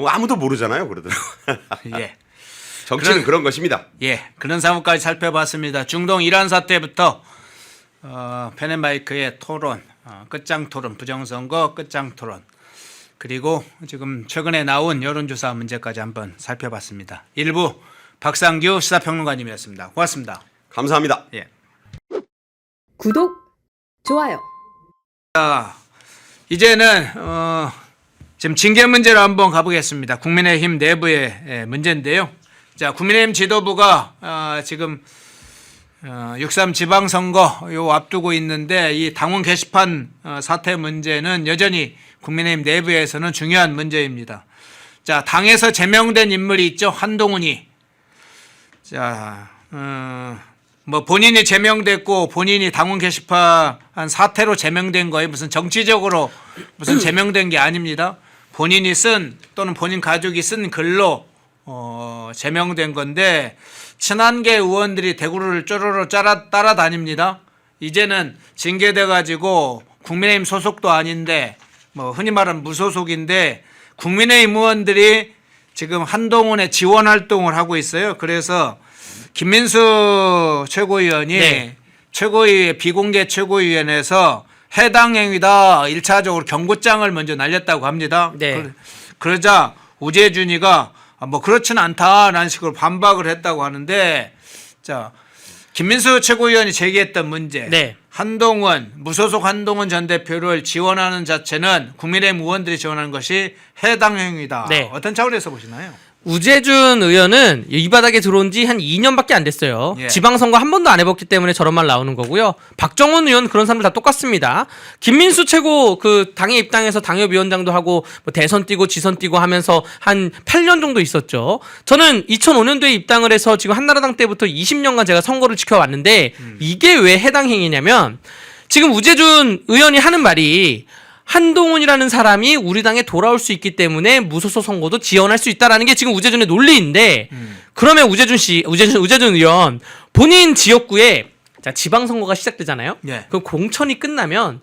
아무도 모르잖아요. 그러더라고. 예. 정치는 그런 것입니다. 예. 그런 상황까지 살펴봤습니다. 중동 이란 사태부터 펜앤마이크의 토론, 끝장 토론, 부정선거 끝장 토론. 그리고 지금 최근에 나온 여론조사 문제까지 한번 살펴봤습니다. 일부 박상규 시사평론가님이었습니다. 고맙습니다. 감사합니다. 예. 구독, 좋아요. 자, 이제는 지금 징계 문제로 한번 가보겠습니다. 국민의힘 내부의 문제인데요. 자, 국민의힘 지도부가 지금 6.3 지방선거 요 앞두고 있는데 이 당원 게시판 사태 문제는 여전히 국민의힘 내부에서는 중요한 문제입니다. 자, 당에서 제명된 인물이 있죠. 한동훈이. 자, 뭐 본인이 제명됐고 본인이 당원 게시판 사태로 제명된 거에 무슨 정치적으로 무슨 제명된 게 아닙니다. 본인이 쓴 또는 본인 가족이 쓴 글로 제명된 건데 친한계 의원들이 대구를 쪼르르 따라다닙니다. 이제는 징계돼 가지고 국민의힘 소속도 아닌데 뭐 흔히 말하는 무소속인데 국민의힘 의원들이 지금 한동훈의 지원 활동을 하고 있어요. 그래서 김민수 최고위원이 네. 최고위 비공개 최고위원회에서 해당 행위다 1차적으로 경고장을 먼저 날렸다고 합니다. 네. 그러자 우재준이가 뭐 그렇지는 않다라는 식으로 반박을 했다고 하는데 자 김민수 최고위원이 제기했던 문제 네. 한동훈 무소속 한동훈 전 대표를 지원하는 자체는 국민의힘 의원들이 지원하는 것이 해당 행위다. 네. 어떤 차원에서 보시나요? 우재준 의원은 이 바닥에 들어온 지 한 2년밖에 안 됐어요. 예. 지방선거 한 번도 안 해봤기 때문에 저런 말 나오는 거고요. 박정원 의원 그런 사람들 다 똑같습니다. 김민수 최고 그 당에 입당해서 당협위원장도 하고 뭐 대선 뛰고 지선 뛰고 하면서 한 8년 정도 있었죠. 저는 2005년도에 입당을 해서 지금 한나라당 때부터 20년간 제가 선거를 지켜왔는데 이게 왜 해당 행위냐면 지금 우재준 의원이 하는 말이 한동훈이라는 사람이 우리 당에 돌아올 수 있기 때문에 무소속 선거도 지원할 수 있다라는 게 지금 우재준의 논리인데 그러면 우재준 의원 본인 지역구에 자 지방선거가 시작되잖아요. 예. 그럼 공천이 끝나면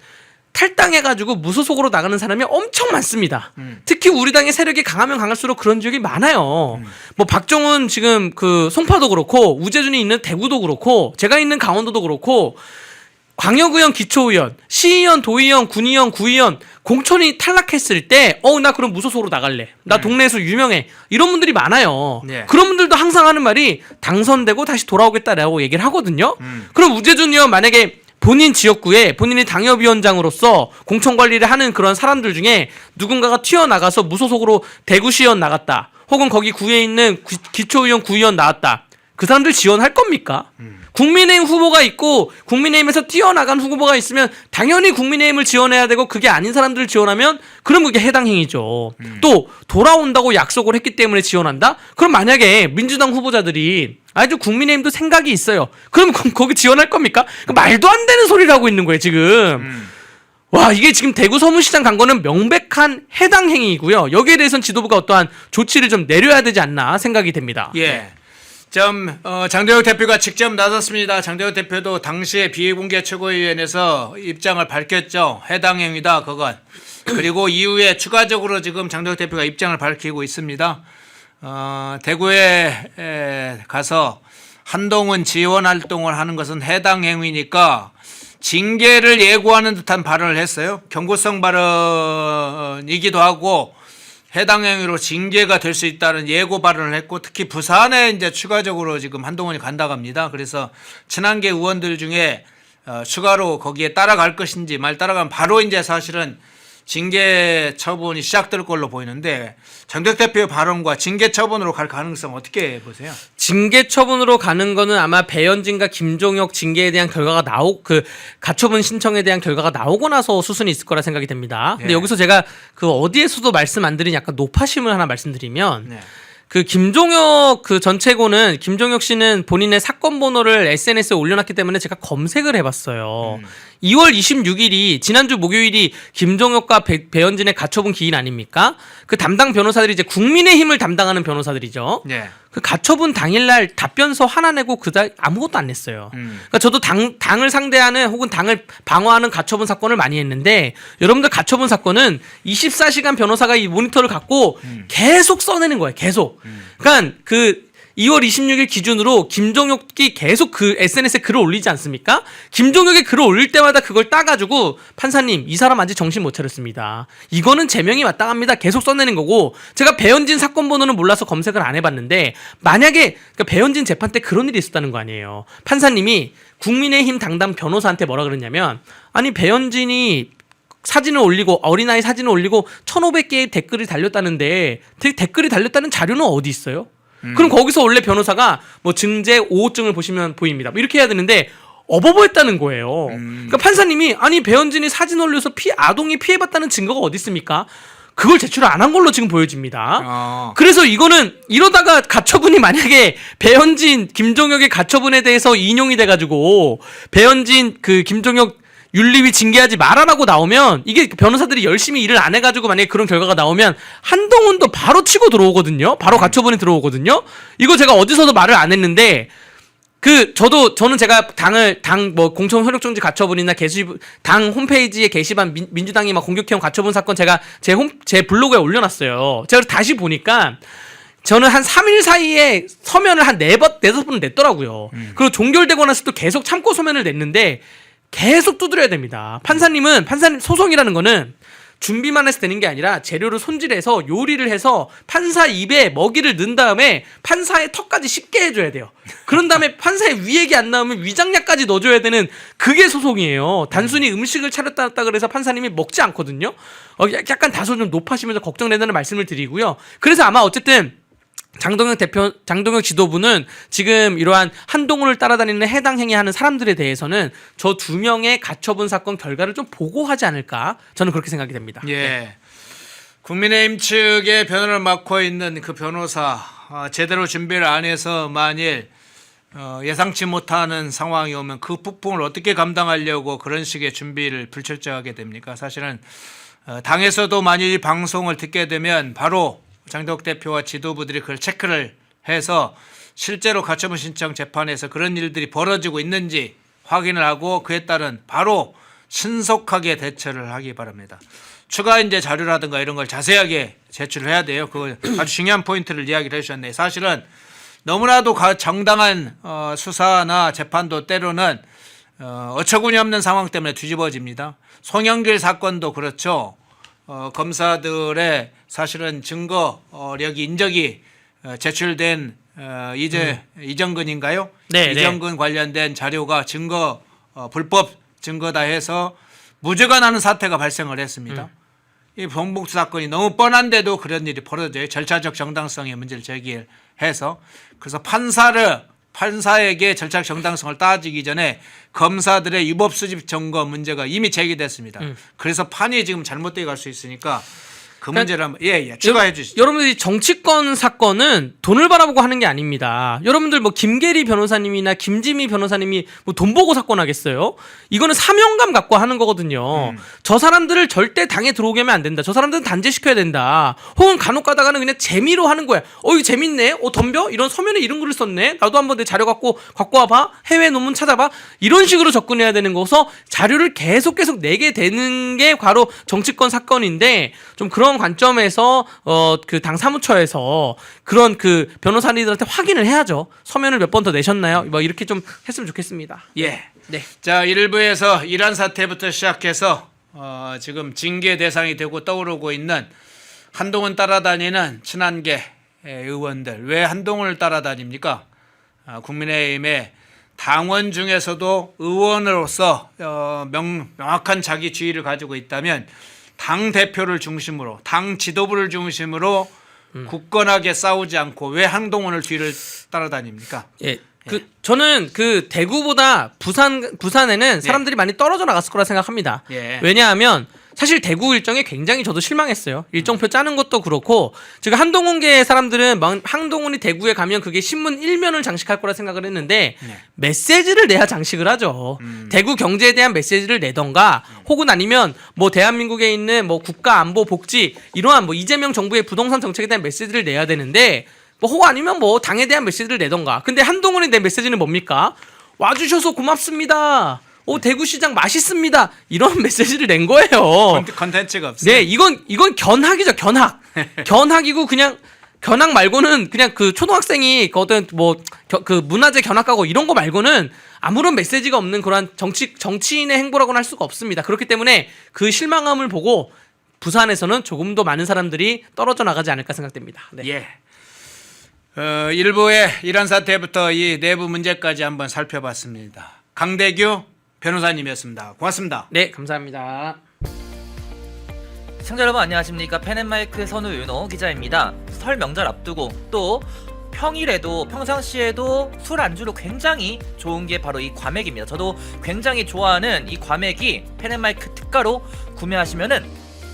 탈당해가지고 무소속으로 나가는 사람이 엄청 많습니다. 특히 우리 당의 세력이 강하면 강할수록 그런 지역이 많아요. 뭐 박정훈 지금 그 송파도 그렇고 우재준이 있는 대구도 그렇고 제가 있는 강원도도 그렇고 광역의원, 기초의원, 시의원, 도의원, 군의원, 구의원 공천이 탈락했을 때 나 그럼 무소속으로 나갈래. 나 동네에서 유명해. 이런 분들이 많아요. 네. 그런 분들도 항상 하는 말이 당선되고 다시 돌아오겠다라고 얘기를 하거든요. 그럼 우재준 의원 만약에 본인 지역구에 본인이 당협위원장으로서 공천 관리를 하는 그런 사람들 중에 누군가가 튀어나가서 무소속으로 대구시의원 나갔다. 혹은 거기 구에 있는 기초의원, 구의원 나왔다. 그 사람들 지원할 겁니까? 국민의힘 후보가 있고 국민의힘에서 뛰어나간 후보가 있으면 당연히 국민의힘을 지원해야 되고 그게 아닌 사람들을 지원하면 그럼 그게 해당 행위죠. 또 돌아온다고 약속을 했기 때문에 지원한다? 그럼 만약에 민주당 후보자들이 아주 국민의힘도 생각이 있어요. 그럼 거기 지원할 겁니까? 말도 안 되는 소리를 하고 있는 거예요 지금. 와 이게 지금 대구 서문시장 간 거는 명백한 해당 행위이고요. 여기에 대해서는 지도부가 어떠한 조치를 좀 내려야 되지 않나 생각이 됩니다. 예. 장대혁 대표가 직접 나섰습니다. 장대혁 대표도 당시에 비공개 최고위원회에서 입장을 밝혔죠. 해당 행위다 그건. 그리고 이후에 추가적으로 지금 장대혁 대표가 입장을 밝히고 있습니다. 대구에 가서 한동훈 지원 활동을 하는 것은 해당 행위니까 징계를 예고하는 듯한 발언을 했어요. 경고성 발언이기도 하고 해당 행위로 징계가 될 수 있다는 예고 발언을 했고 특히 부산에 이제 추가적으로 지금 한동훈이 간다고 합니다. 그래서 친한계 의원들 중에 추가로 거기에 따라갈 것인지 말 따라가면 바로 이제 사실은 징계 처분이 시작될 걸로 보이는데 장대혁 대표의 발언과 징계 처분으로 갈 가능성 어떻게 보세요? 징계 처분으로 가는 거는 아마 배현진과 김종혁 징계에 대한 결과가 가처분 신청에 대한 결과가 나오고 나서 수순이 있을 거라 생각이 됩니다. 근데 예. 여기서 제가 그 어디에서도 말씀 안 드린 약간 노파심을 하나 말씀드리면 네. 그 김종혁 그 전체고는 김종혁 씨는 본인의 사건 번호를 SNS에 올려놨기 때문에 제가 검색을 해봤어요. 2월 26일이 지난주 목요일이 김종혁과 배현진의 가처분 기일 아닙니까? 그 담당 변호사들이 이제 국민의힘을 담당하는 변호사들이죠. 네. 그 가처분 당일날 답변서 하나 내고 그달 아무것도 안 냈어요. 그러니까 저도 당을 상대하는 혹은 당을 방어하는 가처분 사건을 많이 했는데 여러분들 가처분 사건은 24시간 변호사가 이 모니터를 갖고 계속 써내는 거예요. 계속. 그러니까 그 2월 26일 기준으로 김종혁이 계속 그 SNS에 글을 올리지 않습니까? 김종혁이 글을 올릴 때마다 그걸 따가지고 판사님 이 사람 아직 정신 못 차렸습니다. 이거는 제명이 마땅합니다. 계속 써내는 거고 제가 배현진 사건 번호는 몰라서 검색을 안 해봤는데 만약에 그러니까 배현진 재판 때 그런 일이 있었다는 거 아니에요. 판사님이 국민의힘 당당 변호사한테 뭐라 그랬냐면 아니 배현진이 사진을 올리고 어린아이 사진을 올리고 1,500개의 댓글이 달렸다는데 댓글이 달렸다는 자료는 어디 있어요? 그럼 거기서 원래 변호사가 뭐 증제 5호증을 보시면 보입니다. 뭐 이렇게 해야 되는데 어버버했다는 거예요. 그러니까 판사님이 아니 배현진이 사진 올려서 아동이 피해봤다는 증거가 어디 있습니까? 그걸 제출 안 한 걸로 지금 보여집니다. 그래서 이거는 이러다가 가처분이 만약에 배현진, 김종혁의 가처분에 대해서 인용이 돼가지고 배현진 그 김종혁 윤리위 징계하지 말아라고 나오면 이게 변호사들이 열심히 일을 안 해가지고 만약에 그런 결과가 나오면 한동훈도 바로 치고 들어오거든요. 바로 가처분이 들어오거든요. 이거 제가 어디서도 말을 안 했는데 저는 제가 당 뭐 공천 효력정지 가처분이나 당 홈페이지에 게시판 민주당이 막 공격해온 가처분 사건 제가 제 블로그에 올려놨어요. 제가 다시 보니까 저는 한 3일 사이에 서면을 한 4-5번 냈더라고요. 그리고 종결되고 나서 또 계속 참고 서면을 냈는데 계속 두드려야 됩니다. 판사님 소송이라는 거는 준비만 해서 되는 게 아니라 재료를 손질해서 요리를 해서 판사 입에 먹이를 넣은 다음에 판사의 턱까지 씹게 해줘야 돼요. 그런 다음에 판사의 위액이 안 나오면 위장약까지 넣어줘야 되는 그게 소송이에요. 단순히 음식을 차렸다 그래서 판사님이 먹지 않거든요. 약간 다소 좀 높아지면서 걱정된다는 말씀을 드리고요. 그래서 아마 어쨌든 장동혁 지도부는 지금 이러한 한동훈을 따라다니는 해당 행위하는 사람들에 대해서는 저 2명의 가처분 사건 결과를 좀 보고하지 않을까 저는 그렇게 생각이 됩니다. 예. 국민의힘 측의 변호를 맡고 있는 그 변호사 제대로 준비를 안 해서 만일 예상치 못하는 상황이 오면 그 폭풍을 어떻게 감당하려고 그런 식의 준비를 불철저하게 됩니까? 사실은 당에서도 만일 이 방송을 듣게 되면 바로 장덕 대표와 지도부들이 그걸 체크를 해서 실제로 가처분 신청 재판에서 그런 일들이 벌어지고 있는지 확인을 하고 그에 따른 바로 신속하게 대처를 하기 바랍니다. 추가 이제 자료라든가 이런 걸 자세하게 제출을 해야 돼요. 그 아주 중요한 포인트를 이야기를 해주셨네요. 사실은 너무나도 정당한 수사나 재판도 때로는 어처구니 없는 상황 때문에 뒤집어집니다. 송영길 사건도 그렇죠. 검사들의 사실은 증거력이 인적이 제출된 이정근인가요? 네, 이정근 관련된 자료가 불법 증거다 해서 무죄가 나는 사태가 발생을 했습니다. 이 봉복수 사건이 너무 뻔한데도 그런 일이 벌어져요. 절차적 정당성의 문제를 제기해서. 그래서 판사에게 절차적 정당성을 따지기 전에 검사들의 위법 수집 증거 문제가 이미 제기됐습니다. 그래서 판이 지금 잘못되게 갈 수 있으니까 그 문제를 한번 추가해 주시죠. 여러분들이 정치권 사건은 돈을 바라보고 하는 게 아닙니다. 여러분들 뭐 김계리 변호사님이나 김지미 변호사님이 뭐 돈 보고 사건 하겠어요? 이거는 사명감 갖고 하는 거거든요. 저 사람들을 절대 당에 들어오게 하면 안 된다. 저 사람들은 단죄시켜야 된다. 혹은 간혹 가다가는 그냥 재미로 하는 거야. 이거 재밌네. 덤벼? 이런 서면에 이런 글을 썼네. 나도 한번 내 자료 갖고 와봐. 해외 논문 찾아봐. 이런 식으로 접근해야 되는 거서 자료를 계속 내게 되는 게 바로 정치권 사건인데 좀 그런 관점에서 그 당 사무처에서 그런 그 변호사님들한테 확인을 해야죠. 서면을 몇 번 더 내셨나요? 뭐 이렇게 좀 했으면 좋겠습니다. 예. 네. 자, 1부에서 이란 사태부터 시작해서 지금 징계 대상이 되고 떠오르고 있는 한동훈 따라다니는 친한계 의원들. 왜 한동훈을 따라다닙니까? 국민의힘의 당원 중에서도 의원으로서 명확한 자기 주의를 가지고 있다면 당 대표를 중심으로 당 지도부를 중심으로 굳건하게 싸우지 않고 왜 한동훈을 뒤를 따라다닙니까? 예. 저는 그 대구보다 부산에는 사람들이 많이 떨어져 나갔을 거라 생각합니다. 예. 왜냐하면 사실 대구 일정에 굉장히 저도 실망했어요. 일정표 짜는 것도 그렇고 제가 한동훈계 사람들은 한동훈이 대구에 가면 그게 신문 1면을 장식할 거라 생각을 했는데 메시지를 내야 장식을 하죠. 대구 경제에 대한 메시지를 내던가 혹은 아니면 뭐 대한민국에 있는 뭐 국가 안보 복지 이러한 뭐 이재명 정부의 부동산 정책에 대한 메시지를 내야 되는데 혹은 아니면 뭐 당에 대한 메시지를 내던가. 근데 한동훈이 낸 메시지는 뭡니까? 와주셔서 고맙습니다. 대구시장 맛있습니다. 이런 메시지를 낸 거예요. 컨텐츠가 없어요. 네, 이건 견학이죠, 견학. 견학이고 그냥 견학 말고는 그냥 그 초등학생이 어떤 그 문화재 견학하고 이런 거 말고는 아무런 메시지가 없는 그런 정치인의 행보라고는 할 수가 없습니다. 그렇기 때문에 그 실망함을 보고 부산에서는 조금 더 많은 사람들이 떨어져 나가지 않을까 생각됩니다. 네. 예. 일부의 이란 사태부터 이 내부 문제까지 한번 살펴봤습니다. 강대규 변호사님이었습니다. 고맙습니다. 네, 감사합니다. 시청자 여러분 안녕하십니까. 펜앤마이크의 선우윤호 기자입니다. 설 명절 앞두고 또 평일에도 평상시에도 술 안주로 굉장히 좋은 게 바로 이 과메기입니다. 저도 굉장히 좋아하는 이 과메기 펜앤마이크 특가로 구매하시면은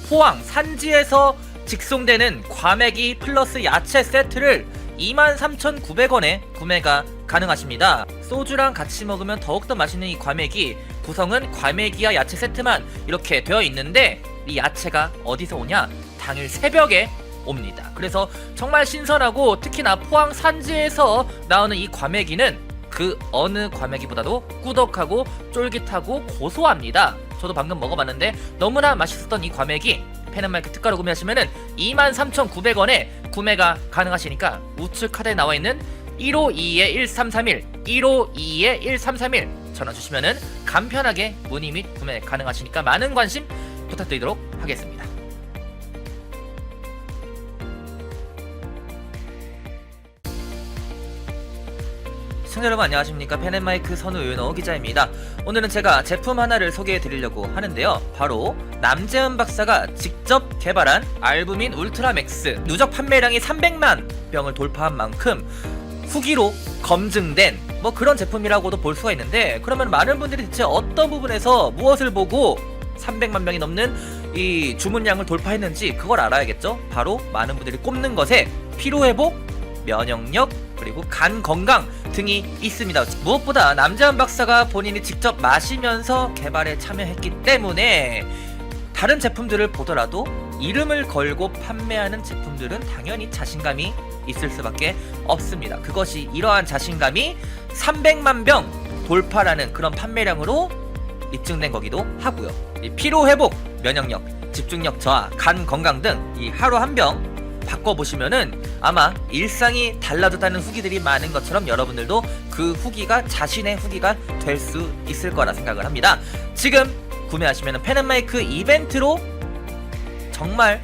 포항 산지에서 직송되는 과메기 플러스 야채 세트를 23,900원에 구매가 가능하십니다. 소주랑 같이 먹으면 더욱더 맛있는 이 과메기, 구성은 과메기와 야채 세트만 이렇게 되어 있는데 이 야채가 어디서 오냐? 당일 새벽에 옵니다. 그래서 정말 신선하고 특히나 포항 산지에서 나오는 이 과메기는 그 어느 과메기보다도 꾸덕하고 쫄깃하고 고소합니다. 저도 방금 먹어봤는데 너무나 맛있었던 이 과메기 펜앤마이크 특가로 구매하시면은 23,900원에 구매가 가능하시니까 우측 카드에 나와 있는 152-1331 152-1331 전화 주시면은 간편하게 문의 및 구매 가능하시니까 많은 관심 부탁드리도록 하겠습니다. 시청자 여러분 안녕하십니까. 펜앤마이크 선우윤호 기자입니다. 오늘은 제가 제품 하나를 소개해 드리려고 하는데요. 바로 남재은 박사가 직접 개발한 알부민 울트라맥스. 누적 판매량이 300만 병을 돌파한 만큼 후기로 검증된 뭐 그런 제품이라고도 볼 수가 있는데, 그러면 많은 분들이 대체 어떤 부분에서 무엇을 보고 300만 병이 넘는 이 주문량을 돌파했는지 그걸 알아야겠죠. 바로 많은 분들이 꼽는 것에 피로회복, 면역력, 그리고 간 건강 등이 있습니다. 무엇보다 남재은 박사가 본인이 직접 마시면서 개발에 참여했기 때문에 다른 제품들을 보더라도 이름을 걸고 판매하는 제품들은 당연히 자신감이 있을 수밖에 없습니다. 그것이 이러한 자신감이 300만 병 돌파라는 그런 판매량으로 입증된 거기도 하고요. 이 피로 회복, 면역력, 집중력 저하, 간 건강 등 이 하루 한 병 바꿔보시면은 아마 일상이 달라졌다는 후기들이 많은 것처럼 여러분들도 그 후기가 자신의 후기가 될 수 있을 거라 생각을 합니다. 지금 구매하시면은 펜앤마이크 이벤트로 정말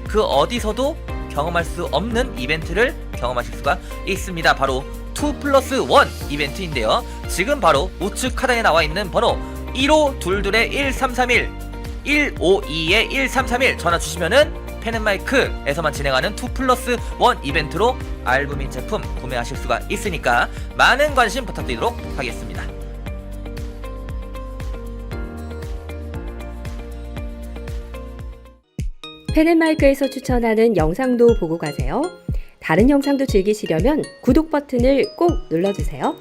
그 어디서도 경험할 수 없는 이벤트를 경험하실 수가 있습니다. 바로 2+1 이벤트인데요. 지금 바로 우측 하단에 나와 있는 번호 1522-1331 152-1331 전화 주시면은 펜앤마이크에서만 진행하는 2+1 이벤트로 알부민 제품 구매하실 수가 있으니까 많은 관심 부탁드리도록 하겠습니다. 펜앤마이크에서 추천하는 영상도 보고 가세요. 다른 영상도 즐기시려면 구독 버튼을 꼭 눌러주세요.